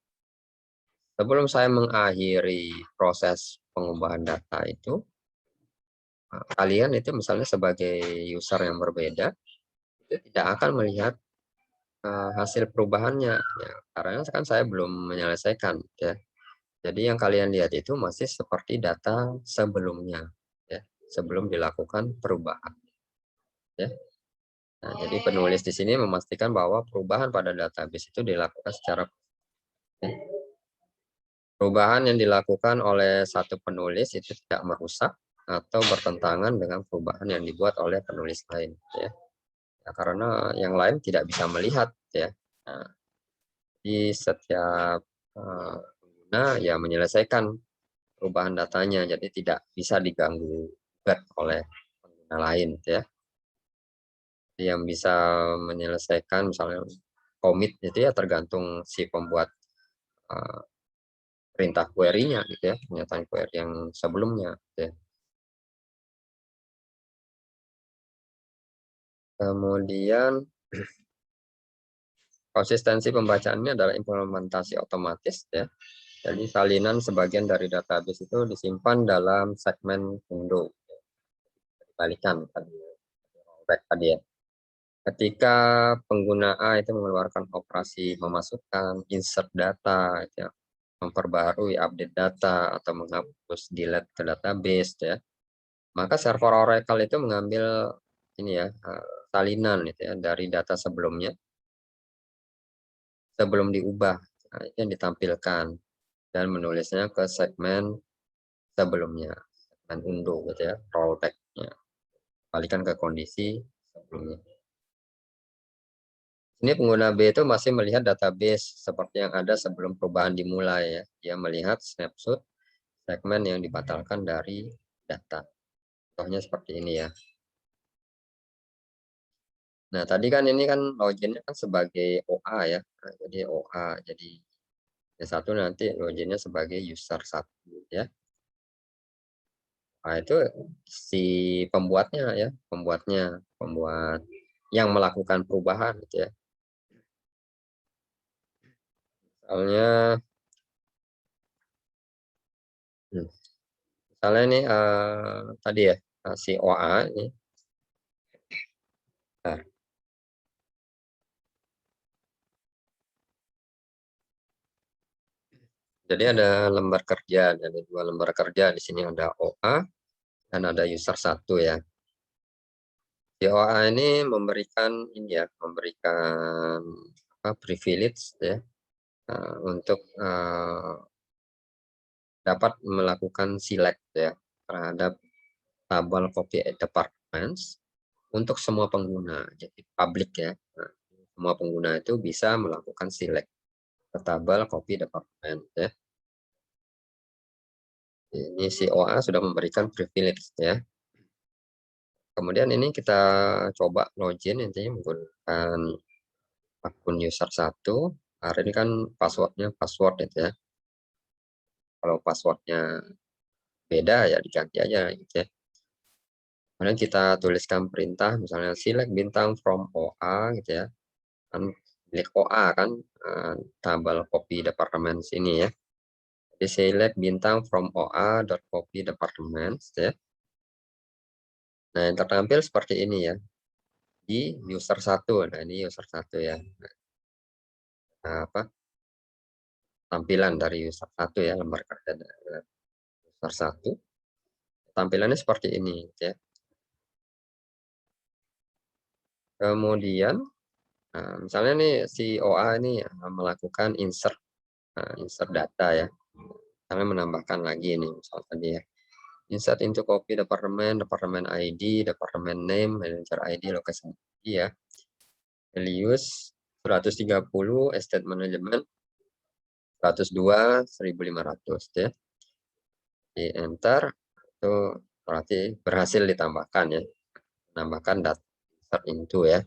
[SPEAKER 1] Sebelum saya mengakhiri proses pengubahan data itu, kalian itu misalnya sebagai user yang berbeda itu tidak akan melihat hasil perubahannya ya, karena kan saya belum menyelesaikan ya. Jadi yang kalian lihat itu masih seperti data sebelumnya ya, sebelum dilakukan perubahan ya. Nah, jadi penulis di sini memastikan bahwa perubahan pada database itu dilakukan secara ya. Perubahan yang dilakukan oleh satu penulis itu tidak merusak atau bertentangan dengan perubahan yang dibuat oleh penulis lain ya. Ya, karena yang lain tidak bisa melihat ya. Nah, di setiap pengguna ya menyelesaikan perubahan datanya, jadi tidak bisa diganggu gugat oleh pengguna lain gitu ya. Yang bisa menyelesaikan misalnya komit itu ya tergantung si pembuat eh, perintah query-nya gitu ya, pernyataan query yang sebelumnya gitu ya. Kemudian konsistensi pembacaannya adalah implementasi otomatis ya. Jadi salinan sebagian dari database itu disimpan dalam segmen window, dibalikan tadi, rollback tadi ya. Ketika pengguna A itu mengeluarkan operasi memasukkan, insert data, gitu ya, memperbarui update data, atau menghapus delete ke database, ya, maka server Oracle itu mengambil ini ya salinan gitu ya dari data sebelumnya sebelum diubah, nah, itu yang ditampilkan dan menulisnya ke segmen sebelumnya, segmen undo gitu ya, rollback-nya, balikan ke kondisi sebelumnya. Ini pengguna B itu masih melihat database seperti yang ada sebelum perubahan dimulai ya. Dia melihat snapshot segmen yang dibatalkan dari data. Contohnya seperti ini ya. Nah, tadi kan ini kan loginnya kan sebagai OA ya. Nah, jadi OA. Jadi yang satu nanti loginnya sebagai user satu ya. Nah, itu si pembuatnya ya, pembuat yang melakukan perubahan gitu ya. Soalnya hmm, misalnya ini tadi ya si OA ini. Nah, jadi ada lembar kerja, ada dua lembar kerja. Di sini ada OA dan ada user satu ya. Di OA ini memberikan ini ya, memberikan apa, privilege ya untuk dapat melakukan select ya terhadap tabel copy departments untuk semua pengguna. Jadi publik ya. Nah, semua pengguna itu bisa melakukan select ke tabel copy department ya. Ini si OA sudah memberikan privilege ya. Kemudian ini kita coba login intinya menggunakan akun user satu. Hari ini kan passwordnya password itu ya. Kalau passwordnya beda ya diganti aja gitu ya. Kemudian kita tuliskan perintah misalnya select bintang from OA gitu ya, kan milik OA kan, tabel copy department ini ya. Jadi select bintang from OA dot copy department gitu ya. Nah, yang tertampil seperti ini ya, di user satu. Nah, ini user satu ya. Nah, tampilan dari user satu ya, lembar kerja user satu. Tampilannya seperti ini gitu ya. Kemudian, misalnya nih si OA ini melakukan insert data ya. Kami menambahkan lagi nih misal tadi ya. Insert into copy departemen ID, departemen name, manager ID, location ID ya. Values 130, estate management 102, 1500 ya. Di enter, itu berarti berhasil ditambahkan ya. Menambahkan data insert into ya.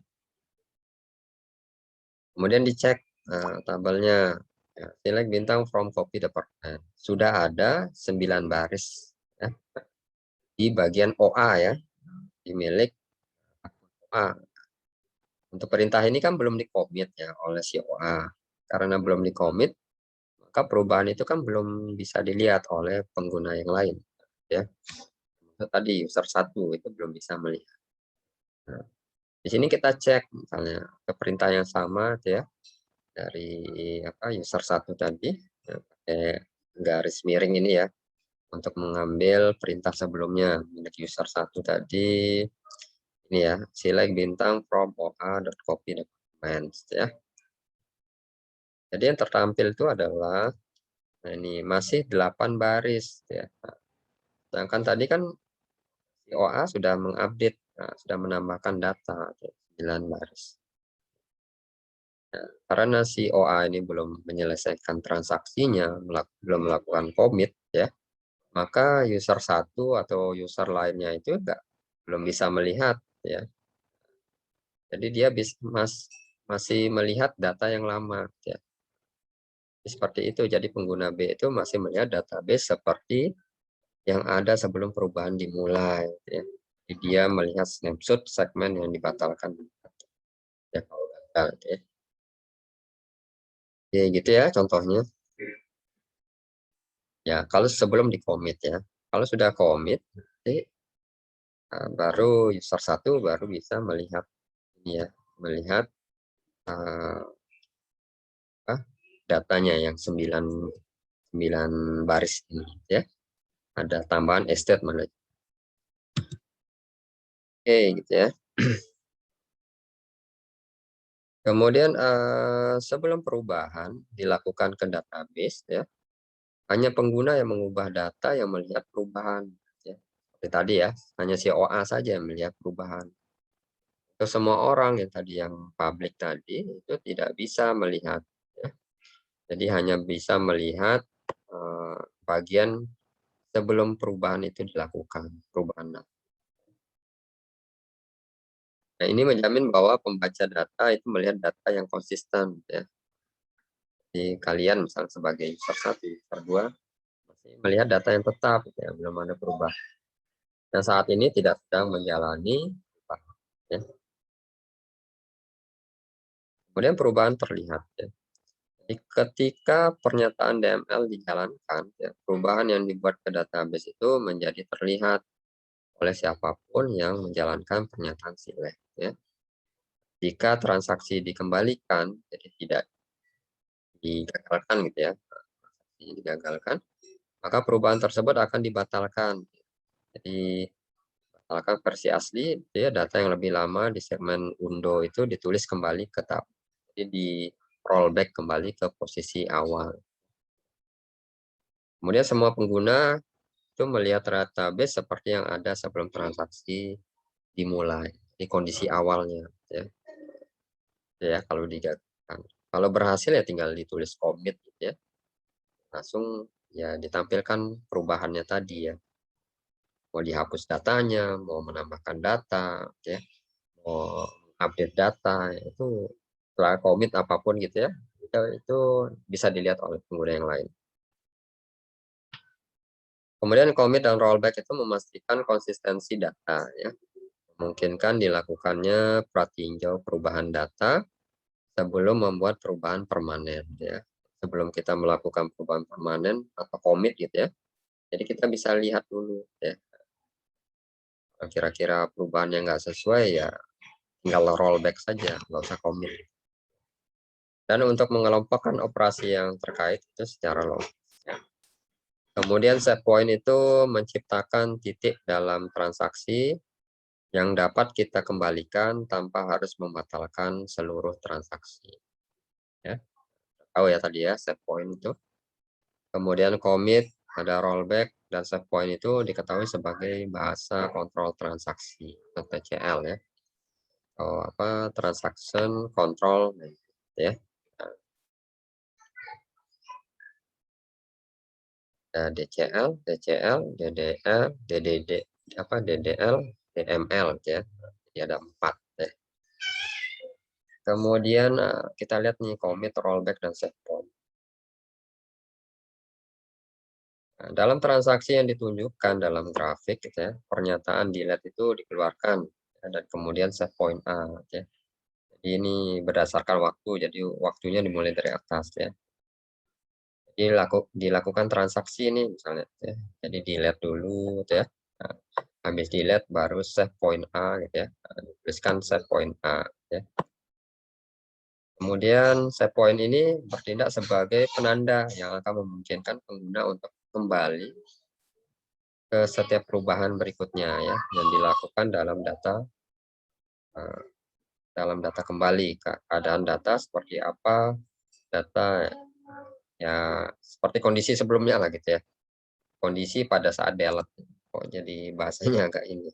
[SPEAKER 1] Kemudian dicek tabelnya. Ya, select bintang from copy department. Sudah ada 9 baris ya, di bagian OA ya, di milik OA. Untuk perintah ini kan belum dikomit ya oleh si OA. Karena belum dikomit, maka perubahan itu kan belum bisa dilihat oleh pengguna yang lain ya. Itu tadi user satu itu belum bisa melihat. Nah, di sini kita cek misalnya ke perintah yang sama gitu ya, dari user satu tadi ya, pakai garis miring ini ya, untuk mengambil perintah sebelumnya milik user satu tadi ini ya, select bintang from OA.copy documents ya. Jadi yang tertampil itu adalah, nah ini masih 8 baris ya. Sedangkan tadi kan si OA sudah mengupdate, sudah menambahkan data 9 baris. Nah, karena si OA ini belum menyelesaikan transaksinya, belum melakukan commit ya, maka user satu atau user lainnya itu belum bisa melihat ya. Jadi dia masih melihat data yang lama ya. Seperti itu. Jadi pengguna B itu masih melihat database seperti yang ada sebelum perubahan dimulai ya. Jadi dia melihat snapshot segmen yang dibatalkan ya kalau gagal ya. Ya gitu ya contohnya. Ya, kalau sebelum di-commit ya. Kalau sudah commit, nanti baru user satu baru bisa melihat ini ya, melihat uh, datanya yang 9 baris ini ya. Ada tambahan estate mana. Oke, gitu ya. Kemudian sebelum perubahan dilakukan ke database ya, hanya pengguna yang mengubah data yang melihat perubahan ya. Seperti tadi ya, hanya si OA saja yang melihat perubahan. Ke semua orang yang tadi yang publik tadi itu tidak bisa melihat ya. Jadi hanya bisa melihat bagian sebelum perubahan itu dilakukan, perubahan data. Nah, ini menjamin bahwa pembaca data itu melihat data yang konsisten ya. Jadi kalian misalnya sebagai user 1, user 2 masih melihat data yang tetap ya, belum ada perubahan. Dan saat ini tidak sedang menjalani perubahan, ya. Kemudian perubahan terlihat ya. Jadi ketika pernyataan DML dijalankan, ya, perubahan yang dibuat ke database itu menjadi terlihat oleh siapapun yang menjalankan pernyataan select ya. Jika transaksi dikembalikan, jadi tidak digagalkan gitu ya, digagalkan, maka perubahan tersebut akan dibatalkan. Jadi batalkan versi asli, itu ya data yang lebih lama di segmen undo itu ditulis kembali ke tab. Jadi di rollback kembali ke posisi awal. Kemudian semua pengguna itu melihat database seperti yang ada sebelum transaksi dimulai di kondisi awalnya ya. Ya kalau digagalkan. Kalau berhasil ya tinggal ditulis commit gitu ya. Langsung ya ditampilkan perubahannya tadi ya. Mau dihapus datanya, mau menambahkan data ya, mau update data itu setelah komit apapun gitu ya, itu bisa dilihat oleh pengguna yang lain. Kemudian commit dan rollback itu memastikan konsistensi data ya. Memungkinkan dilakukannya pratinjau perubahan data sebelum membuat perubahan permanen ya. Sebelum kita melakukan perubahan permanen atau commit gitu ya. Jadi kita bisa lihat dulu ya. Kira-kira perubahan yang nggak sesuai ya tinggal rollback saja, nggak usah commit. Dan untuk mengelompokkan operasi yang terkait itu secara logis. Ya. Kemudian set point itu menciptakan titik dalam transaksi yang dapat kita kembalikan tanpa harus membatalkan seluruh transaksi. Ya, tahu ya tadi ya set point itu. Kemudian commit, ada rollback, dan set point itu diketahui sebagai bahasa kontrol transaksi atau TCL ya. Oh, apa transaction control ya. Ada DCL, DCL, DDL, DDD, apa DDL, DML ya. Jadi ada 4 ya. Kemudian kita lihat nih commit, rollback, dan set point. Nah, dalam transaksi yang ditunjukkan dalam grafik gitu ya, pernyataan delete itu dikeluarkan ya, dan kemudian set point A ya. Jadi ini berdasarkan waktu, jadi waktunya dimulai dari atas ya. Jadi dilakukan transaksi ini misalnya ya. Jadi delete dulu gitu ya. Nah, habis delete baru set point A gitu ya. Nah, tuliskan set point A ya. Kemudian set point ini bertindak sebagai penanda yang akan memungkinkan pengguna untuk kembali ke setiap perubahan berikutnya ya yang dilakukan eh, dalam data kembali, keadaan data seperti apa, data ya seperti kondisi sebelumnya lah gitu ya, kondisi pada saat delete. Kok jadi bahasanya agak ini.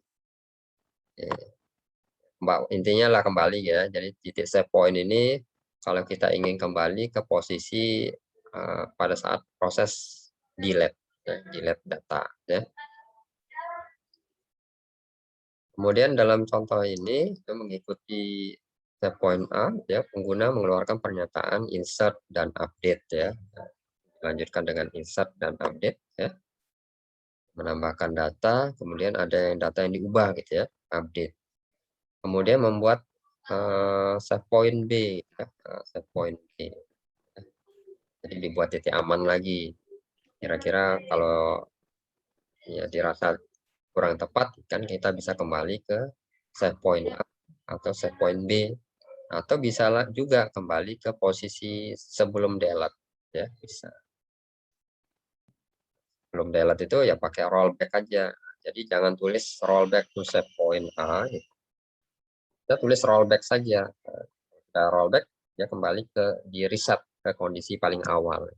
[SPEAKER 1] Intinya lah kembali ya. Jadi titik save point ini kalau kita ingin kembali ke posisi pada saat proses delete, ya, delete data ya. Kemudian dalam contoh ini itu mengikuti step point A ya, pengguna mengeluarkan pernyataan insert dan update ya. Lanjutkan dengan insert dan update ya. Menambahkan data, kemudian ada yang data yang diubah gitu ya, update. Kemudian membuat save point B ya, save point B. Jadi dibuat titik aman lagi. Kira-kira kalau ya dirasa kurang tepat kan kita bisa kembali ke save point A atau save point B, atau bisa juga kembali ke posisi sebelum delete ya, bisa. Sebelum delete itu ya pakai rollback aja. Jadi jangan tulis rollback to save point A gitu. Kita tulis rollback saja. Kita rollback ya kembali ke di reset ke kondisi paling awal.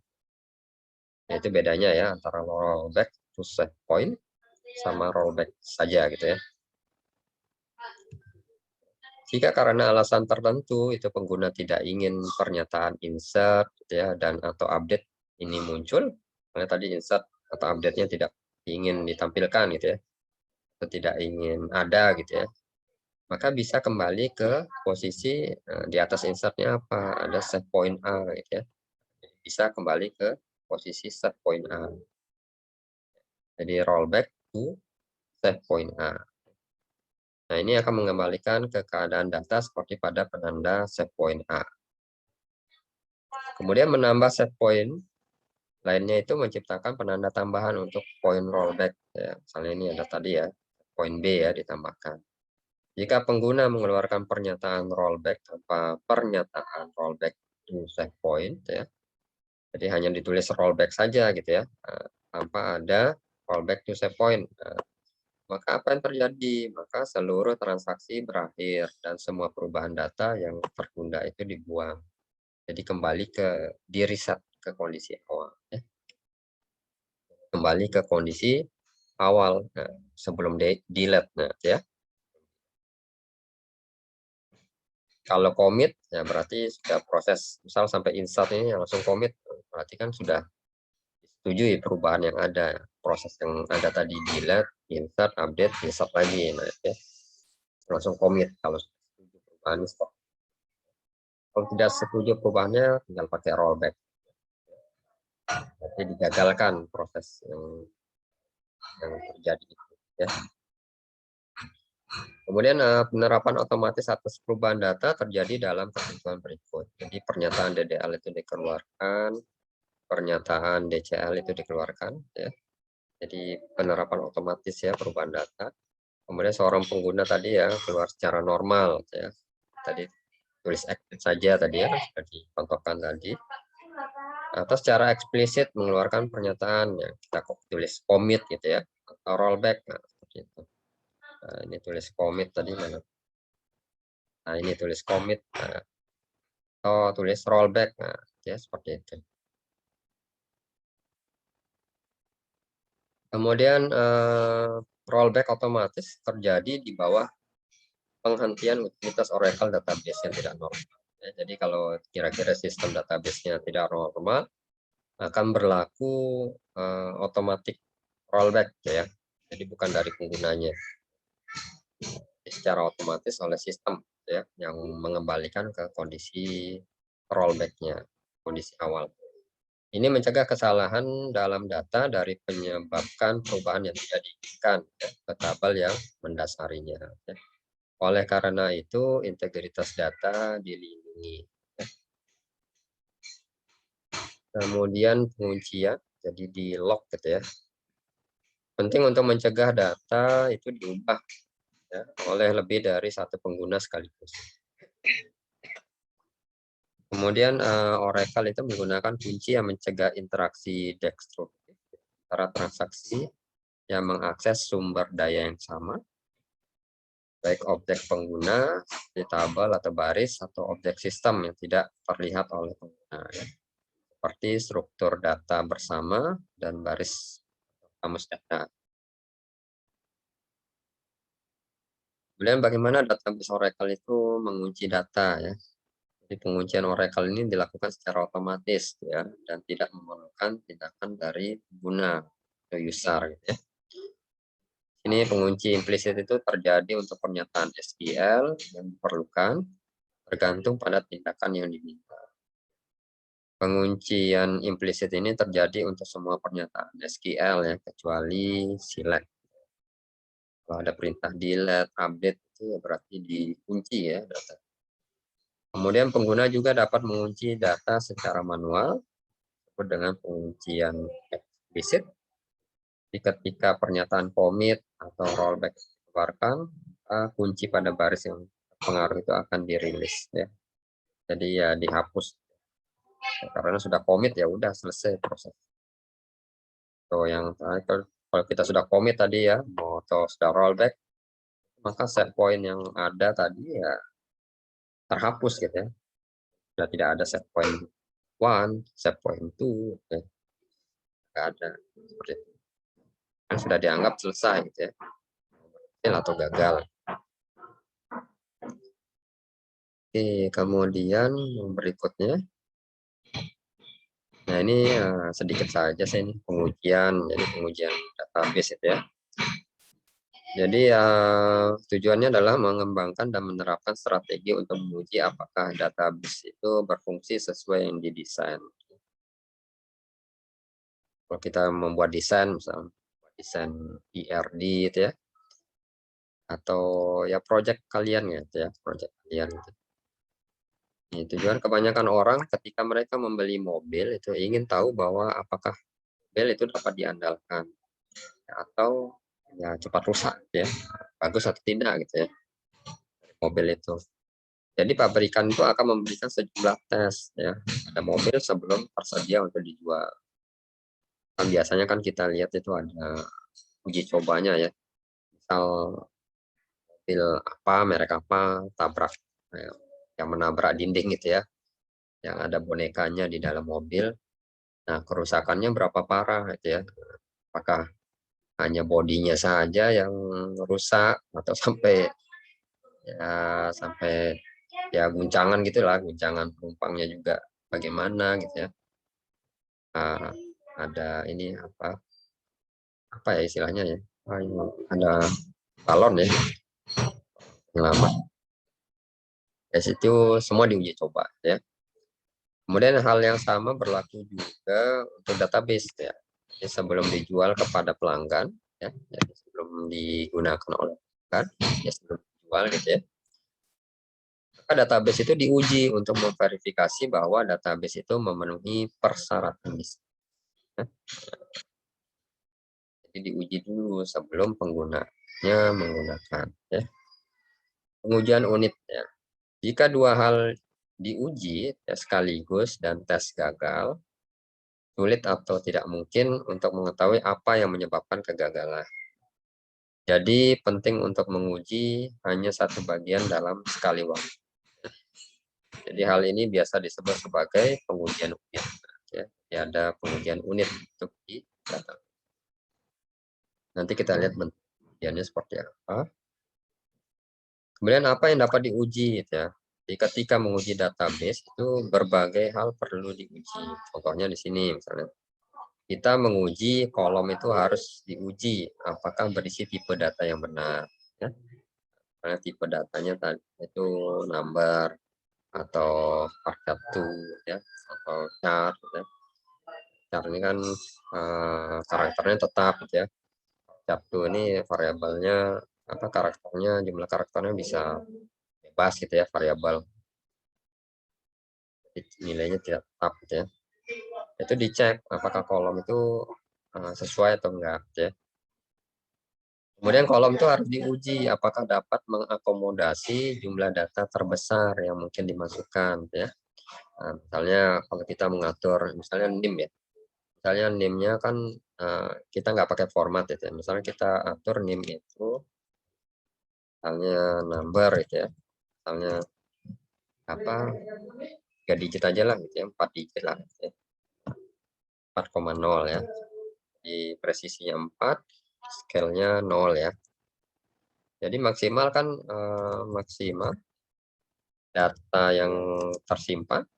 [SPEAKER 1] Nah, itu bedanya ya antara rollback to save point sama rollback saja gitu ya. Jika karena alasan tertentu itu pengguna tidak ingin pernyataan insert gitu ya, dan atau update ini muncul, karena tadi insert atau update-nya tidak ingin ditampilkan gitu ya, atau tidak ingin ada gitu ya, maka bisa kembali ke posisi di atas insert-nya apa, ada set point A gitu ya. Bisa kembali ke posisi set point A. Jadi rollback to set point A. Nah, ini akan mengembalikan ke keadaan data seperti pada penanda set point A. Kemudian menambah set point lainnya itu menciptakan penanda tambahan untuk point rollback. Ya, misalnya ini ada tadi ya, point B ya ditambahkan. Jika pengguna mengeluarkan pernyataan rollback tanpa pernyataan rollback to set point, ya, jadi hanya ditulis rollback saja gitu ya, tanpa ada rollback to set point. Maka apa yang terjadi? Maka seluruh transaksi berakhir dan semua perubahan data yang tertunda itu dibuang. Jadi kembali ke di reset ke kondisi awal. Ya. Kembali ke kondisi awal sebelum delete. Nah, ya. Kalau commit ya berarti sudah proses, misal sampai insert ini langsung commit, berarti kan sudah disetujui perubahan yang ada. Proses yang ada tadi delete, insert, update, insert lagi. Nah, ya. Langsung commit kalau setuju perubahan stop. Kalau tidak setuju perubahannya tinggal pakai rollback. Jadi digagalkan proses yang yang terjadi ya. Kemudian penerapan otomatis atas perubahan data terjadi dalam ketentuan berikut. Jadi pernyataan DDL itu dikeluarkan, pernyataan DCL itu dikeluarkan ya. Jadi penerapan otomatis ya perubahan data. Kemudian seorang pengguna tadi ya keluar secara normal ya. Tadi tulis active saja tadi ya sudah dicontohkan tadi. Atau secara eksplisit mengeluarkan pernyataan yang kita tulis commit gitu ya atau rollback nah, seperti itu. Nah, ini tulis commit tadi mana? Nah, ini tulis commit nah, atau tulis rollback nah, ya seperti itu. Kemudian rollback otomatis terjadi di bawah penghentian utilitas Oracle database yang tidak normal. Ya, jadi kalau kira-kira sistem database-nya tidak normal, akan berlaku otomatis rollback ya. Jadi bukan dari penggunanya. Secara otomatis oleh sistem ya yang mengembalikan ke kondisi rollback-nya, kondisi awal. Ini mencegah kesalahan dalam data dari penyebabkan perubahan yang tidak diinginkan ya, ke tabel yang mendasarinya. Ya. Oleh karena itu, integritas data dilindungi. Ya. Kemudian penguncian, jadi di lock gitu ya. Penting untuk mencegah data itu diubah ya, oleh lebih dari satu pengguna sekaligus. Kemudian Oracle itu menggunakan kunci yang mencegah interaksi destruktif antara transaksi yang mengakses sumber daya yang sama, baik objek pengguna di tabel atau baris atau objek sistem yang tidak terlihat oleh pengguna, ya. Seperti struktur data bersama dan baris kamus data. Kemudian bagaimana database Oracle itu mengunci data ya. Jadi penguncian Oracle ini dilakukan secara otomatis ya dan tidak memerlukan tindakan dari pengguna atau user gitu ya. Ini pengunci implisit itu terjadi untuk pernyataan SQL yang diperlukan tergantung pada tindakan yang diminta. Penguncian implisit ini terjadi untuk semua pernyataan SQL ya kecuali select. Kalau ada perintah delete, update itu berarti dikunci ya data. Kemudian pengguna juga dapat mengunci data secara manual dengan penguncian eksplisit. Ketika pernyataan commit atau rollback dikeluarkan, kunci pada baris yang terpengaruh itu akan dirilis ya. Jadi ya dihapus. Karena sudah commit ya udah selesai proses. So yang kalau kita sudah commit tadi ya, atau sudah rollback, maka set point yang ada tadi ya terhapus gitu ya. Sudah tidak ada set point 1, set point 2, ya. Nggak ada seperti itu. Kan sudah dianggap selesai gitu ya. Atau gagal. Oke, kemudian yang berikutnya. Nah, ini sedikit saja saya ini pengujian, jadi pengujian database itu ya. Jadi tujuannya adalah mengembangkan dan menerapkan strategi untuk menguji apakah database itu berfungsi sesuai yang didesain. Kalau kita membuat desain, misalnya desain ERD itu ya, atau ya project kalian gitu ya, project kalian gitu. Ini tujuan kebanyakan orang ketika mereka membeli mobil itu ingin tahu bahwa apakah mobil itu dapat diandalkan atau ya cepat rusak ya, bagus atau tidak gitu ya mobil itu. Jadi pabrikan itu akan memberikan sejumlah tes ya pada mobil sebelum tersedia untuk dijual. Kan biasanya kan kita lihat itu ada uji cobanya ya. Misal mobil apa, merek apa, tabrak yang menabrak dinding gitu ya. Yang ada bonekanya di dalam mobil. Nah, kerusakannya berapa parah gitu ya. Apakah hanya bodinya saja yang rusak atau sampai sampai ya guncangan gitulah, guncangan penumpangnya juga bagaimana gitu ya. Ada ini apa ya istilahnya ya, ada balon ya penyelamat ya, situ semua diuji coba ya. Kemudian hal yang sama berlaku juga untuk database ya. Jadi sebelum dijual kepada pelanggan ya. Jadi sebelum digunakan oleh kan, ya sebelum dijual gitu ya. Maka database itu diuji untuk memverifikasi bahwa database itu memenuhi persyaratan bisnis. Ya. Jadi diuji dulu sebelum penggunanya menggunakan. Ya. Pengujian unit ya. Jika dua hal diuji ya, sekaligus dan tes gagal, sulit atau tidak mungkin untuk mengetahui apa yang menyebabkan kegagalan. Jadi penting untuk menguji hanya satu bagian dalam sekali waktu. Jadi hal ini biasa disebut sebagai pengujian unit. Ya, ada pengujian unit untuk di data. Nanti kita lihat bentuk pengujiannya seperti apa. Kemudian apa yang dapat diuji gitu ya. Jadi ketika menguji database itu berbagai hal perlu diuji. Contohnya di sini misalnya kita menguji kolom itu harus diuji apakah berisi tipe data yang benar ya. Karena tipe datanya tadi itu number atau part ya atau chart ya. Chart ini kan karakternya tetap gitu ya. Chart ini variabelnya apa karakternya jumlah karakternya bisa bebas gitu ya variabel nilainya tidak tetap gitu ya. Itu dicek apakah kolom itu sesuai atau enggak gitu ya. Kemudian kolom itu harus diuji apakah dapat mengakomodasi jumlah data terbesar yang mungkin dimasukkan ya. Nah, misalnya kalau kita mengatur misalnya NIM ya. Misalnya NIM-nya kan kita nggak pakai format itu ya. Misalnya kita atur NIM itu misalnya number gitu ya. Misalnya apa 3 digit aja lah gitu ya, 4 digit lah gitu ya. 4,0 ya. Di presisinya 4, scale-nya 0 ya. Jadi maksimal kan maksimal data yang tersimpan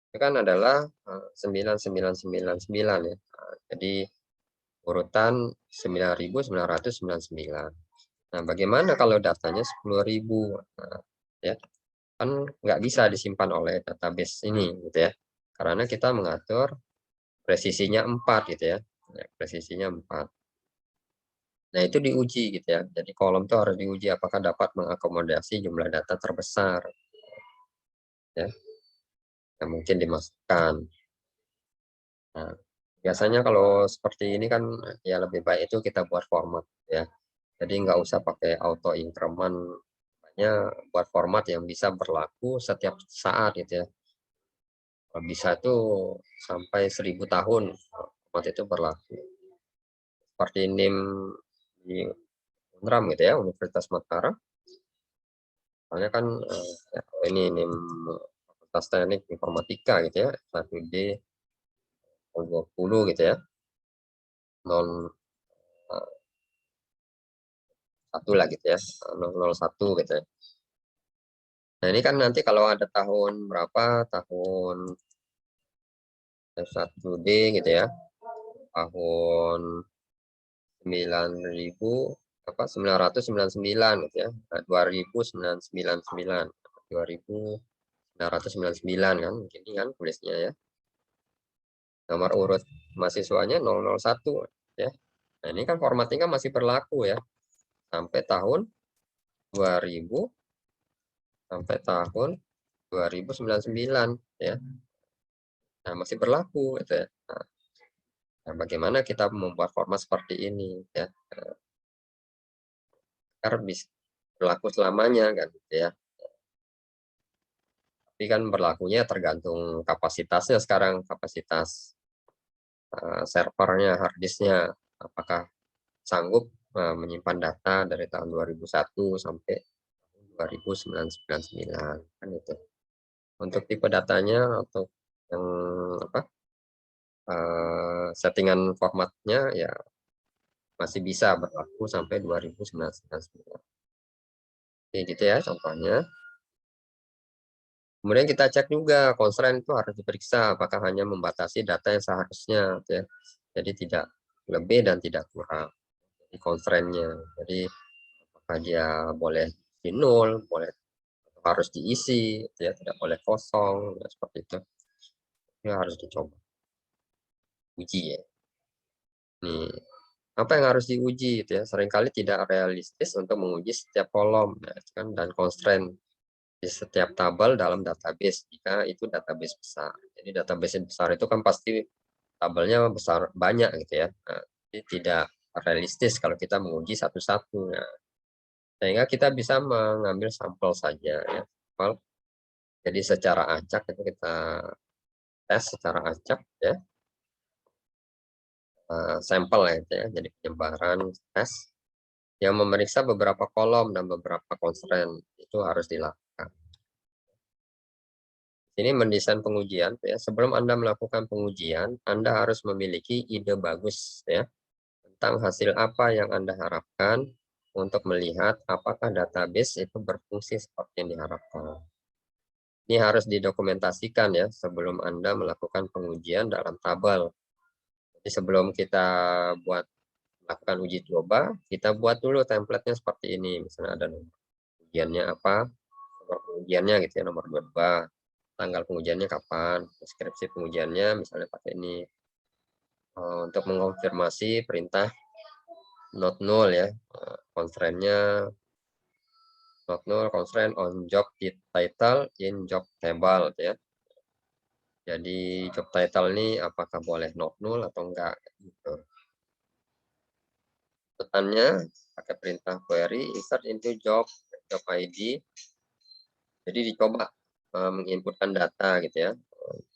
[SPEAKER 1] itu kan adalah 9999 ya. Jadi urutan 9999. Nah, bagaimana kalau datanya 10.000? Nah, ya, kan nggak bisa disimpan oleh database ini gitu ya. Karena kita mengatur presisinya 4 gitu ya. Ya, presisinya 4. Nah, itu diuji gitu ya. Jadi kolom itu harus diuji apakah dapat mengakomodasi jumlah data terbesar ya yang mungkin dimasukkan. Nah, biasanya kalau seperti ini kan ya lebih baik itu kita buat format ya. Jadi nggak usah pakai auto increment, hanya buat format yang bisa berlaku setiap saat gitu ya. Kalau bisa itu sampai 1000 tahun format itu berlaku. Seperti NIM di UNRAM gitu ya, Universitas Mataram. Soalnya kan ya, ini NIM Fakultas Teknik Informatika gitu ya, 1D 20 gitu ya. 0 satu lah gitu ya, 001 gitu ya. Nah ini kan nanti kalau ada tahun berapa, tahun 1D gitu ya, tahun 9000 apa 999 gitu ya, 2999 2999 kan gini kan tulisnya ya. Nomor urut mahasiswanya 001 ya. Nah, ini kan formatnya kan masih berlaku ya sampai tahun 2000 sampai tahun 2099 ya. Nah, masih berlaku gitu ya. Nah, bagaimana kita membuat format seperti ini ya, agar bisa berlaku selamanya kan gitu ya. Tapi kan berlakunya tergantung kapasitasnya sekarang, kapasitas servernya, hard disknya, apakah sanggup menyimpan data dari tahun 2001 sampai 2999 kan itu. Untuk tipe datanya atau yang apa settingan formatnya ya masih bisa berlaku sampai 2999. Oke, gitu ya contohnya. Kemudian kita cek juga constraint itu harus diperiksa apakah hanya membatasi data yang seharusnya gitu ya. Jadi tidak lebih dan tidak kurang. Di constraint-nya. Jadi apakah dia boleh di nol, boleh harus diisi, gitu ya, tidak boleh kosong, ya, seperti itu. Ya harus dicoba uji ya. Nih, apa yang harus diuji itu ya? Seringkali tidak realistis untuk menguji setiap kolom ya kan dan constraint di setiap tabel dalam database jika itu database besar. Jadi database besar itu kan pasti tabelnya besar banyak gitu ya. Nah, jadi tidak realistis kalau kita menguji satu-satu. Nah, sehingga kita bisa mengambil sampel saja ya. Sampel. Jadi secara acak itu kita tes secara acak ya. Sampel ya itu ya. Jadi penyebaran tes yang memeriksa beberapa kolom dan beberapa constraint itu harus dilakukan. Ini mendesain pengujian ya. Sebelum Anda melakukan pengujian, Anda harus memiliki ide bagus ya tentang hasil apa yang Anda harapkan untuk melihat apakah database itu berfungsi seperti yang diharapkan. Ini harus didokumentasikan ya sebelum Anda melakukan pengujian dalam tabel. Jadi sebelum kita melakukan uji coba, kita buat dulu template-nya seperti ini. Misalnya ada nomor ujiannya apa, nomor pengujiannya gitu ya, nomor 22, tanggal pengujiannya kapan, deskripsi pengujiannya misalnya pakai ini. Untuk mengonfirmasi perintah not null ya, constraint-nya not null constraint on job title in job table ya. Jadi job title ini apakah boleh not null atau enggak gitu. Petannya pakai perintah query insert into job ID. Jadi dicoba menginputkan data gitu ya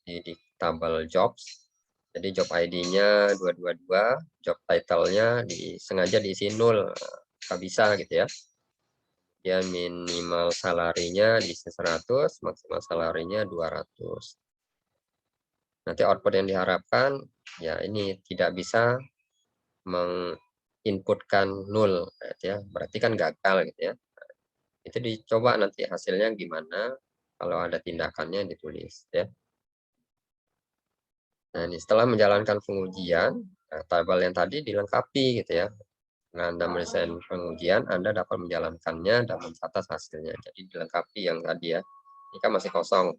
[SPEAKER 1] di tabel jobs. Jadi job ID-nya 222, job title-nya sengaja diisi 0, nggak bisa gitu ya. Dia minimal salarinya diisi 100, maksimal salarinya 200. Nanti output yang diharapkan ya ini tidak bisa menginputkan 0 gitu ya. Berarti kan gagal gitu ya. Itu dicoba nanti hasilnya gimana kalau ada tindakannya ditulis ya. Nah, ini setelah menjalankan pengujian, nah, tabel yang tadi dilengkapi gitu ya. Nah, Anda mendesain pengujian, Anda dapat menjalankannya dan mencatat hasilnya. Jadi dilengkapi yang tadi ya. Ini kan masih kosong.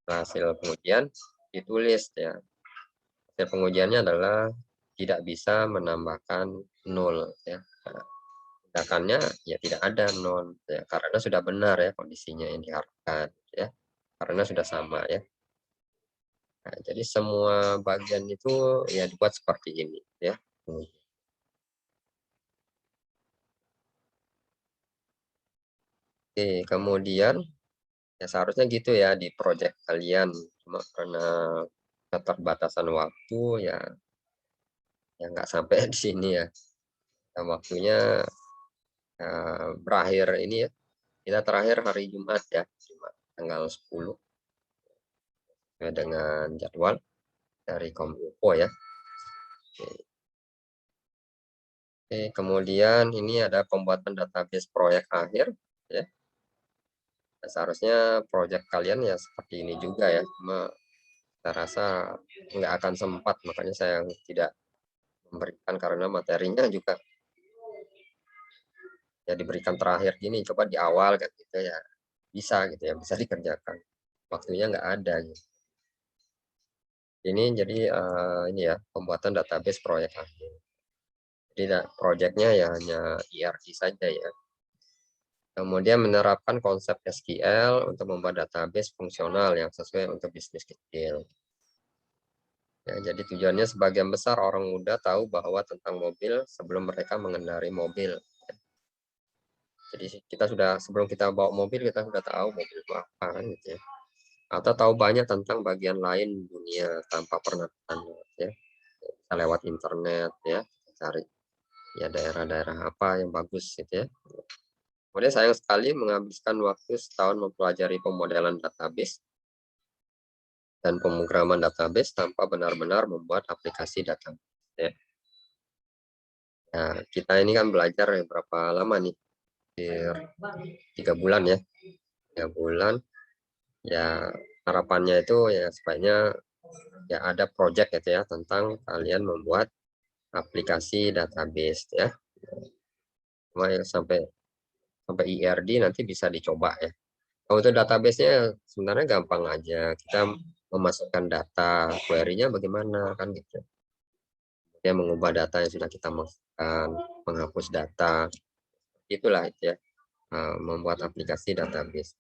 [SPEAKER 1] Nah, hasil pengujian ditulis ya. Hasil pengujiannya adalah tidak bisa menambahkan 0 ya. Nah, tindakannya ya tidak ada 0 ya karena sudah benar ya kondisinya yang diharapkan ya. Karena sudah sama ya. Nah, jadi semua bagian itu ya dibuat seperti ini ya. Oke, kemudian ya seharusnya gitu ya di project kalian. Cuma karena keterbatasan waktu ya nggak sampai di sini ya. Dan waktunya berakhir ini ya. Kita terakhir hari Jumat ya, Jumat tanggal 10 sesuai dengan jadwal dari Kominfo ya. Oke. Oke, kemudian ini ada pembuatan database proyek akhir ya. Nah, seharusnya proyek kalian ya seperti ini juga ya, cuma saya rasa nggak akan sempat, makanya saya tidak memberikan karena materinya juga ya diberikan terakhir gini, coba di awal kan gitu ya bisa gitu ya, bisa dikerjakan. Waktunya nggak ada gitu. Ini jadi ini ya pembuatan database proyek akhir. Jadi proyeknya ya hanya ERP saja ya. Kemudian menerapkan konsep SQL untuk membuat database fungsional yang sesuai untuk bisnis kecil. Ya, jadi tujuannya sebagian besar orang muda tahu bahwa tentang mobil sebelum mereka mengendarai mobil. Jadi kita sudah sebelum kita bawa mobil kita sudah tahu mobil itu apa kan gitu ya. Atau tahu banyak tentang bagian lain dunia tanpa pernah tanya ya. Kita lewat internet ya, cari ya daerah-daerah apa yang bagus gitu ya. Kemudian sayang sekali menghabiskan waktu setahun mempelajari pemodelan database dan pemrograman database tanpa benar-benar membuat aplikasi database ya. Nah, kita ini kan belajar ya berapa lama nih? Hampir 3 bulan ya. 3 bulan ya harapannya itu ya sebaiknya ya ada project gitu ya tentang kalian membuat aplikasi database ya. Cuma ya sampai sampai IRD nanti bisa dicoba ya. Kalau untuk database-nya sebenarnya gampang aja. Kita memasukkan data, query-nya bagaimana kan gitu. Dia mengubah data yang sudah kita masukkan, menghapus data, itulah itu ya, membuat aplikasi database.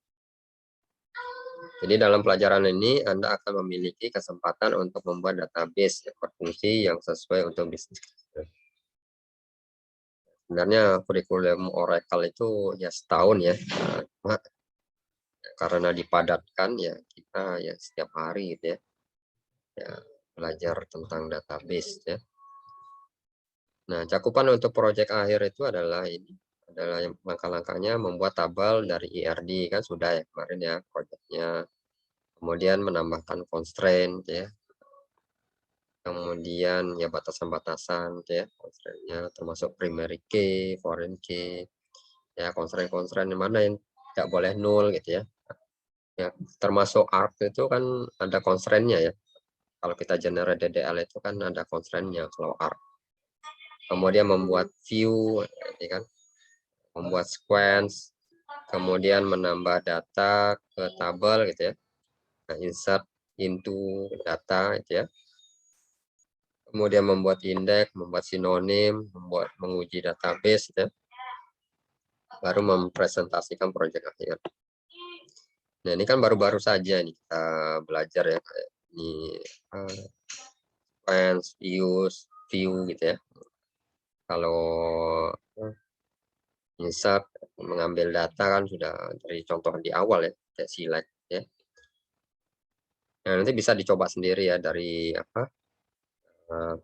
[SPEAKER 1] Jadi dalam pelajaran ini Anda akan memiliki kesempatan untuk membuat database yang berfungsi yang sesuai untuk bisnis. Sebenarnya kurikulum Oracle itu ya setahun ya, cuma karena dipadatkan ya kita ya setiap hari gitu ya, ya belajar tentang database ya. Nah, cakupan untuk proyek akhir itu adalah ini, adalah yang langkah-langkahnya membuat tabel dari IRD kan sudah ya kemarin ya proyeknya. Kemudian menambahkan constraint ya. Kemudian ya batasan-batasan gitu ya, constraint-nya termasuk primary key, foreign key, ya constraint-constraint mana yang nggak boleh null gitu ya. Ya termasuk arc itu kan ada constraint-nya ya. Kalau kita generate DDL itu kan ada constraint-nya kalau arc. Kemudian membuat view, ya kan, membuat sequence, kemudian menambah data ke tabel gitu ya. Nah, insert into data gitu ya. Kemudian membuat indeks, membuat sinonim, menguji database gitu ya. Baru mempresentasikan proyek akhir. Nah, ini kan baru-baru saja nih kita belajar ya kayak ini sequence, view gitu ya. Kalau insert mengambil data kan sudah dari contoh di awal ya, kayak select ya. Nah, nanti bisa dicoba sendiri ya dari apa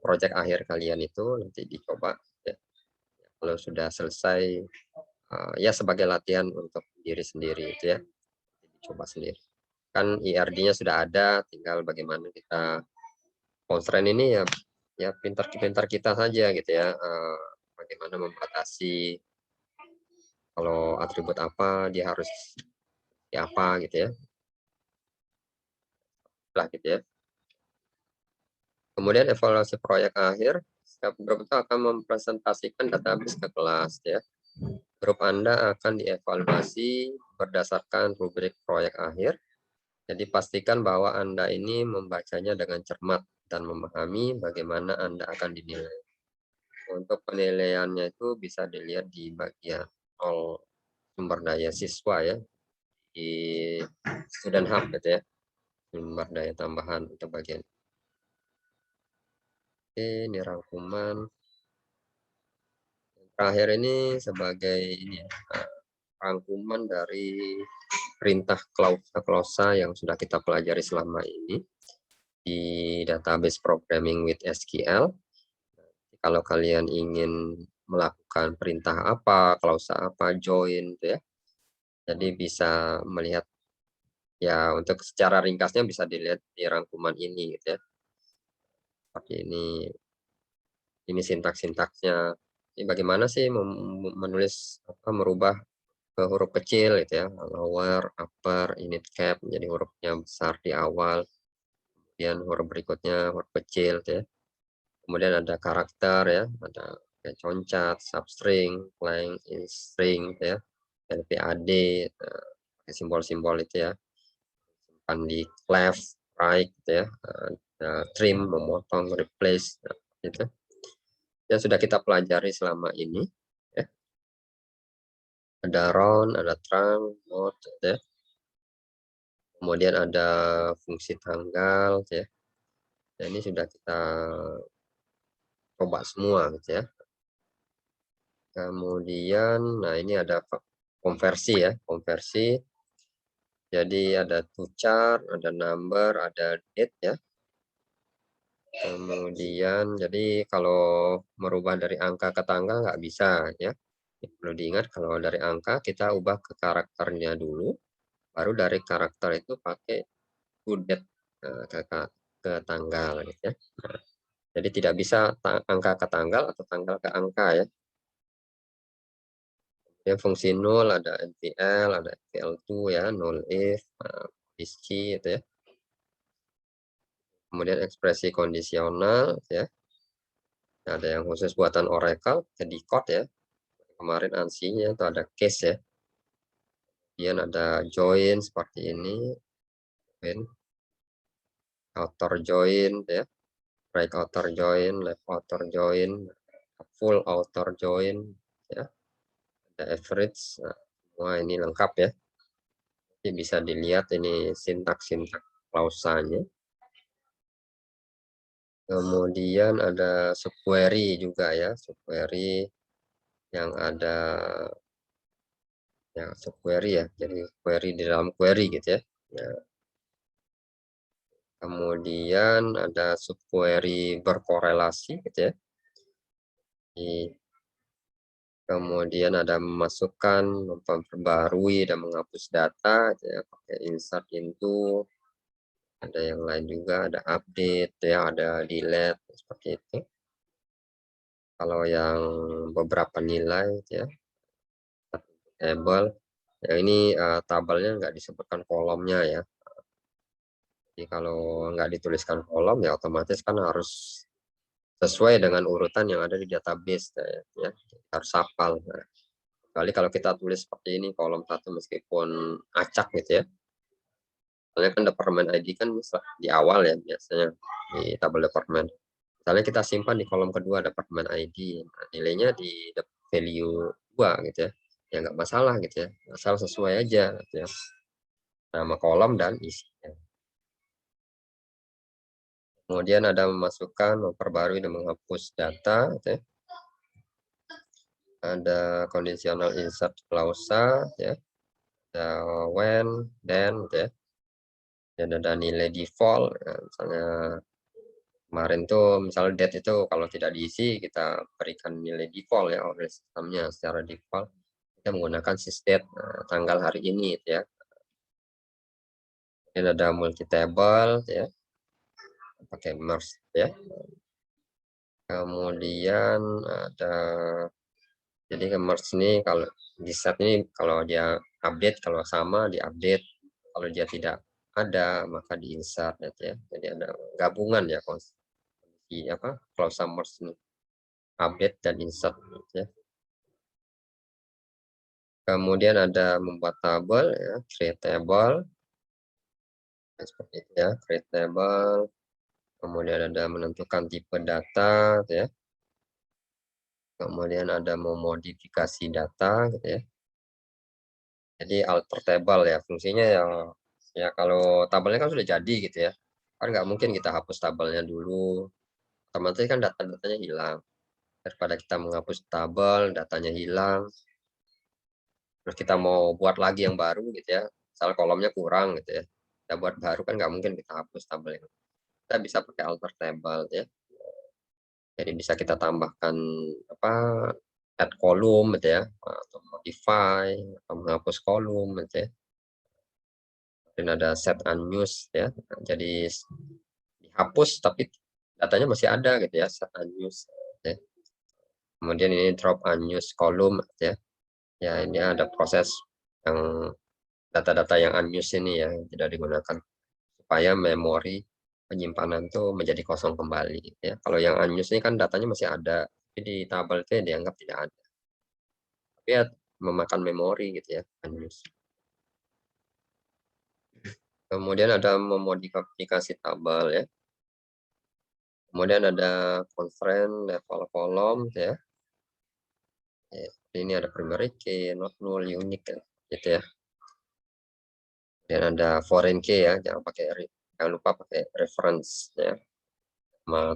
[SPEAKER 1] proyek akhir kalian itu nanti dicoba ya. Kalau sudah selesai ya sebagai latihan untuk diri sendiri itu ya, dicoba sendiri. Kan IRD-nya sudah ada, tinggal bagaimana kita constraint ini ya ya pintar-pintar kita saja gitu ya, bagaimana membatasi kalau atribut apa dia harus ya apa gitu ya. Lah gitu ya. Kemudian evaluasi proyek akhir, setiap grup itu akan mempresentasikan database ke kelas ya. Grup Anda akan dievaluasi berdasarkan rubrik proyek akhir. Jadi pastikan bahwa Anda ini membacanya dengan cermat dan memahami bagaimana Anda akan dinilai. Untuk penilaiannya itu bisa dilihat di bagian all sumber daya siswa ya, di Student Hub gitu ya, sumber daya tambahan untuk bagian. Oke, ini rangkuman. Terakhir ini sebagai ini ya, rangkuman dari perintah klausa yang sudah kita pelajari selama ini di database programming with SQL. Kalau kalian ingin melakukan perintah apa, klausa apa, join gitu ya. Jadi bisa melihat ya untuk secara ringkasnya bisa dilihat di rangkuman ini gitu ya. Seperti ini sintaks-sintaksnya. Ini bagaimana sih menulis apa merubah ke huruf kecil gitu ya, lower, upper, init cap menjadi hurufnya besar di awal, kemudian huruf berikutnya huruf kecil gitu ya. Kemudian ada karakter ya, ada kayak concat, substring, lang, string gitu ya, LPAD, simbol-simbol itu ya, simpan di left, right gitu ya, trim, memotong, replace, gitu. Yang sudah kita pelajari selama ini ya. Ada round, ada trunk, mode gitu ya. Kemudian ada fungsi tanggal gitu ya. Nah, ini sudah kita coba semua gitu ya. Kemudian nah ini ada konversi ya, konversi. Jadi ada to chart, ada number, ada date ya. Kemudian jadi kalau merubah dari angka ke tanggal nggak bisa ya. Perlu diingat kalau dari angka kita ubah ke karakternya dulu, baru dari karakter itu pakai to date ke tanggal gitu ya. Nah, jadi tidak bisa angka ke tanggal atau tanggal ke angka ya. Ya fungsi null ada NPL, ada NPL2 ya, null if, is key itu ya. Kemudian ekspresi kondisional ya. Ada yang khusus buatan Oracle, jadi code ya. Kemarin ANSI-nya itu ada case ya. Kemudian ada join seperti ini. outer join ya, right outer join, left outer join, full outer join ya, ada average. Nah, semua ini lengkap ya. Jadi bisa dilihat ini sintaks-sintaks klausanya. Kemudian ada subquery juga ya, subquery yang ada ya subquery ya, jadi query di dalam query gitu ya. Nah, kemudian ada subquery berkorelasi gitu ya. Kemudian ada memasukkan, memperbarui dan menghapus data gitu ya, pakai insert into. Ada yang lain juga, ada update ya, ada delete seperti itu. Kalau yang beberapa nilai gitu ya, table. Ya ini tabelnya nggak disebutkan kolomnya ya. Jadi kalau nggak dituliskan kolom ya otomatis kan harus sesuai dengan urutan yang ada di database ya. Harus hafal. Nah, kecuali kalau kita tulis seperti ini kolom satu meskipun acak gitu ya. Soalnya kan departemen ID kan di awal ya biasanya di tabel departemen. Misalnya kita simpan di kolom kedua departemen ID, nah, nilainya di value 2 gitu ya. Ya nggak masalah gitu ya. Asal sesuai aja gitu ya. Nama kolom dan isinya. Kemudian ada memasukkan, memperbarui dan menghapus data gitu ya. Ada conditional insert clause ya. Ada when, then gitu ya. Dan ada nilai default ya, misalnya kemarin tuh misalnya date itu kalau tidak diisi kita berikan nilai default ya oleh sistemnya secara default kita menggunakan sysdate tanggal hari ini gitu ya. Dan ada multi table ya, pakai merge ya. Kemudian ada jadi ke merge ini kalau di set ini kalau dia update kalau sama di update, kalau dia tidak ada maka di insert gitu ya. Jadi ada gabungan ya kondisi apa clause merge ini, update dan insert gitu ya. Kemudian ada membuat tabel ya, create table seperti itu ya, create table. Kemudian ada menentukan tipe data gitu ya. Kemudian ada memodifikasi data gitu ya. Jadi alter table ya, fungsinya ya kalau tabelnya kan sudah jadi gitu ya. Kan nggak mungkin kita hapus tabelnya dulu, otomatis kan data-datanya hilang. Daripada kita menghapus tabel, datanya hilang, terus kita mau buat lagi yang baru gitu ya, misal kolomnya kurang gitu ya, kita buat baru kan nggak mungkin kita hapus tabelnya. Kita bisa pakai alter table ya. Jadi bisa kita tambahkan apa add kolom gitu ya, atau modify atau menghapus kolom gitu ya. Dan ada set unused ya. Jadi dihapus tapi datanya masih ada gitu ya, set unused ya. Kemudian ini drop unused column gitu ya. Ya ini ada proses yang data-data yang unused ini ya yang tidak digunakan supaya memori penyimpanan tuh menjadi kosong kembali gitu ya. Kalau yang unused ini kan datanya masih ada, tapi di tabel itu dianggap tidak ada. Tapi ya memakan memori gitu ya, unused. Kemudian ada memodifikasi tabel ya. Kemudian ada constraint level column ya. Ini ada primary key, not null, unique ya, gitu ya. Dan ada foreign key ya, jangan lupa pakai reference ya.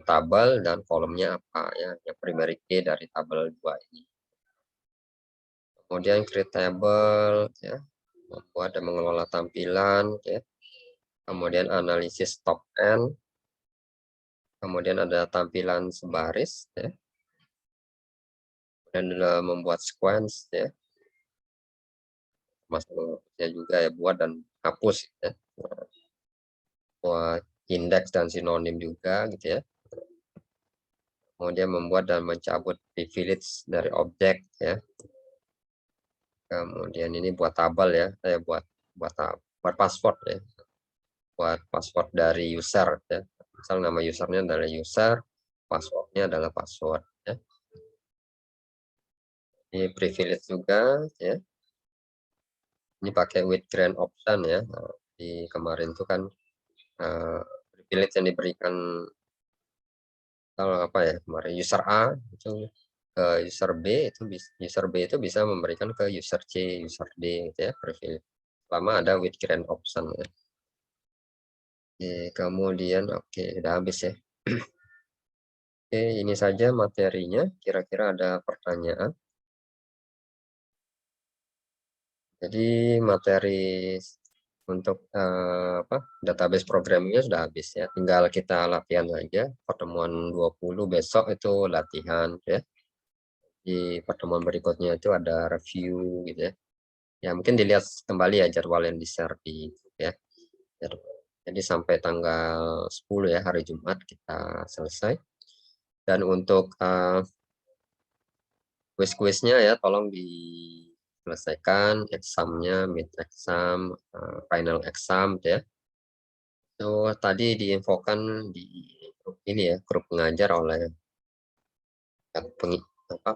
[SPEAKER 1] Tabel dan kolomnya apa ya, yang primary key dari tabel 2 ini. Kemudian create table ya, membuat dan mengelola tampilan ya. Kemudian analisis top end. Kemudian ada tampilan sebaris ya. Dan membuat sequence ya. Masuknya juga ya buat dan hapus ya. Buat indeks dan sinonim juga gitu ya. Kemudian membuat dan mencabut privilege dari objek ya. Kemudian ini buat tabel ya, buat password ya. Buat password dari user ya. Misal nama usernya adalah user, passwordnya adalah password ya. Ini privilege juga ya. Ini pakai with grant option ya. Di kemarin itu kan privilege yang diberikan kalau apa ya kemarin user A itu ke user B user B itu bisa memberikan ke user C, user D gitu ya privilege. Selama ada with grant option ya. Oke, kemudian oke udah habis ya. Oke, ini saja materinya. Kira-kira ada pertanyaan? Jadi materi untuk apa database programmingnya sudah habis ya. Tinggal kita latihan aja. Pertemuan 20 besok itu latihan ya. Di pertemuan berikutnya itu ada review gitu ya. Ya mungkin dilihat kembali ya jadwal yang di-share di grup ya. Jadi sampai tanggal 10 ya hari Jumat kita selesai. Dan untuk kuis-kuisnya ya tolong diselesaikan examnya, mid exam, final exam gitu ya. Itu tadi diinfokan di grup ini ya, grup pengajar oleh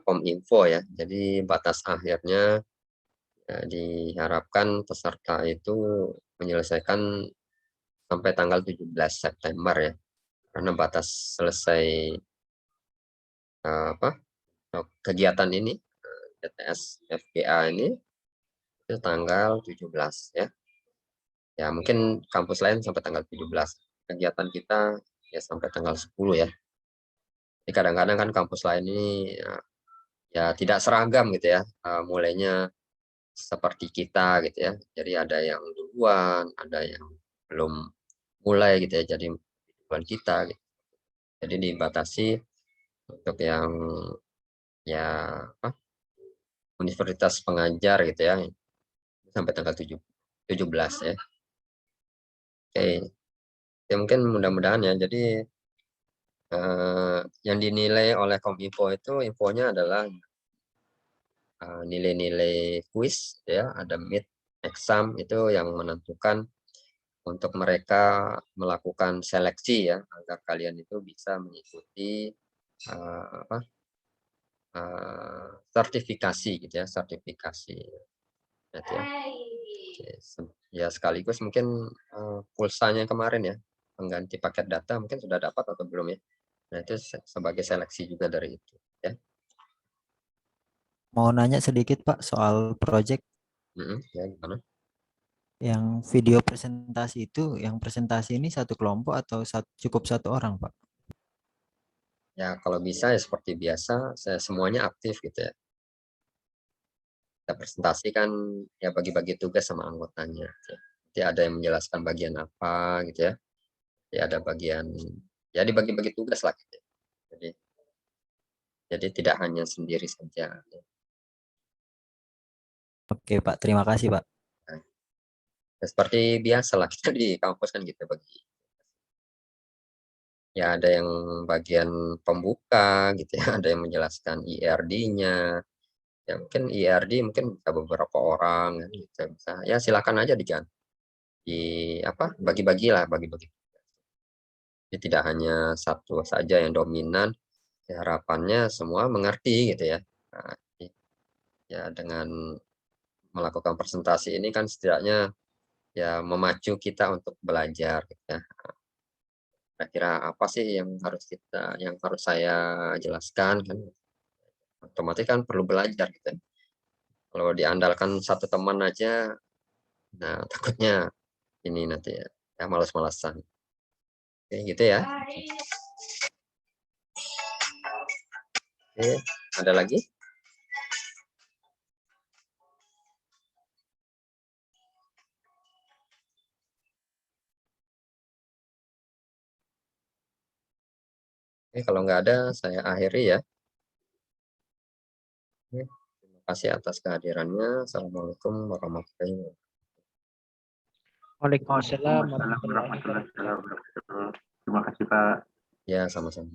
[SPEAKER 1] Kominfo ya. Jadi batas akhirnya ya, diharapkan peserta itu menyelesaikan sampai tanggal 17 September ya. Karena batas selesai apa kegiatan ini BTS FGA ini itu tanggal 17 ya. Ya mungkin kampus lain sampai tanggal 17. Kegiatan kita ya sampai tanggal 10 ya. Jadi kadang-kadang kan kampus lain ini ya tidak seragam gitu ya. Mulainya seperti kita gitu ya. Jadi ada yang duluan, ada yang belum mulai gitu ya. Jadi duluan kita gitu. Jadi dibatasi untuk yang ya apa, universitas pengajar gitu ya sampai tanggal 17 ya. Oke. Ya mungkin mudah-mudahan ya. Jadi yang dinilai oleh Kominfo itu infonya adalah nilai-nilai kuis ya, ada mid exam itu yang menentukan untuk mereka melakukan seleksi ya agar kalian itu bisa mengikuti apa sertifikasi gitu ya, sertifikasi gitu ya. Oke, ya sekaligus mungkin pulsanya kemarin ya pengganti paket data mungkin sudah dapat atau belum ya. Nah itu sebagai seleksi juga dari itu ya.
[SPEAKER 2] Mau nanya sedikit Pak soal project
[SPEAKER 1] Ya gimana?
[SPEAKER 2] yang video presentasi itu, yang presentasi ini satu kelompok atau cukup satu orang Pak?
[SPEAKER 1] Ya kalau bisa ya seperti biasa saya semuanya aktif gitu ya. Kita presentasi kan ya bagi-bagi tugas sama anggotanya gitu ya. Jadi ada yang menjelaskan bagian apa gitu ya. Ya ada bagian ya dibagi-bagi tugas lah gitu ya. Jadi tidak hanya sendiri saja.
[SPEAKER 2] Oke Pak, terima kasih Pak.
[SPEAKER 1] Nah, ya seperti biasa lah kita di kampus kan gitu bagi. Ya ada yang bagian pembuka gitu ya, ada yang menjelaskan IRD-nya. Ya mungkin IRD mungkin bisa beberapa orang kan gitu, bisa. Ya silakan aja di apa bagi-bagi lah bagi-bagi. Jadi tidak hanya satu saja yang dominan. Ya, harapannya semua mengerti gitu ya. Nah, ya dengan melakukan presentasi ini kan setidaknya ya memacu kita untuk belajar gitu ya. Kira-kira apa sih yang harus saya jelaskan kan? Otomatis kan perlu belajar gitu ya. Kalau diandalkan satu teman aja, nah takutnya ini nanti ya, ya malas-malasan. Oke, gitu ya. Oke, ada lagi? Oke, kalau nggak ada, saya akhiri ya. Oke, terima kasih atas kehadirannya. Assalamualaikum warahmatullahi wabarakatuh.
[SPEAKER 3] Waalaikumsalam
[SPEAKER 4] Waalaikumsalam
[SPEAKER 3] warahmatullahi
[SPEAKER 4] warahmatullahi
[SPEAKER 3] wabarakatuh.
[SPEAKER 4] wabarakatuh. Terima kasih Pak.
[SPEAKER 1] Ya, sama-sama.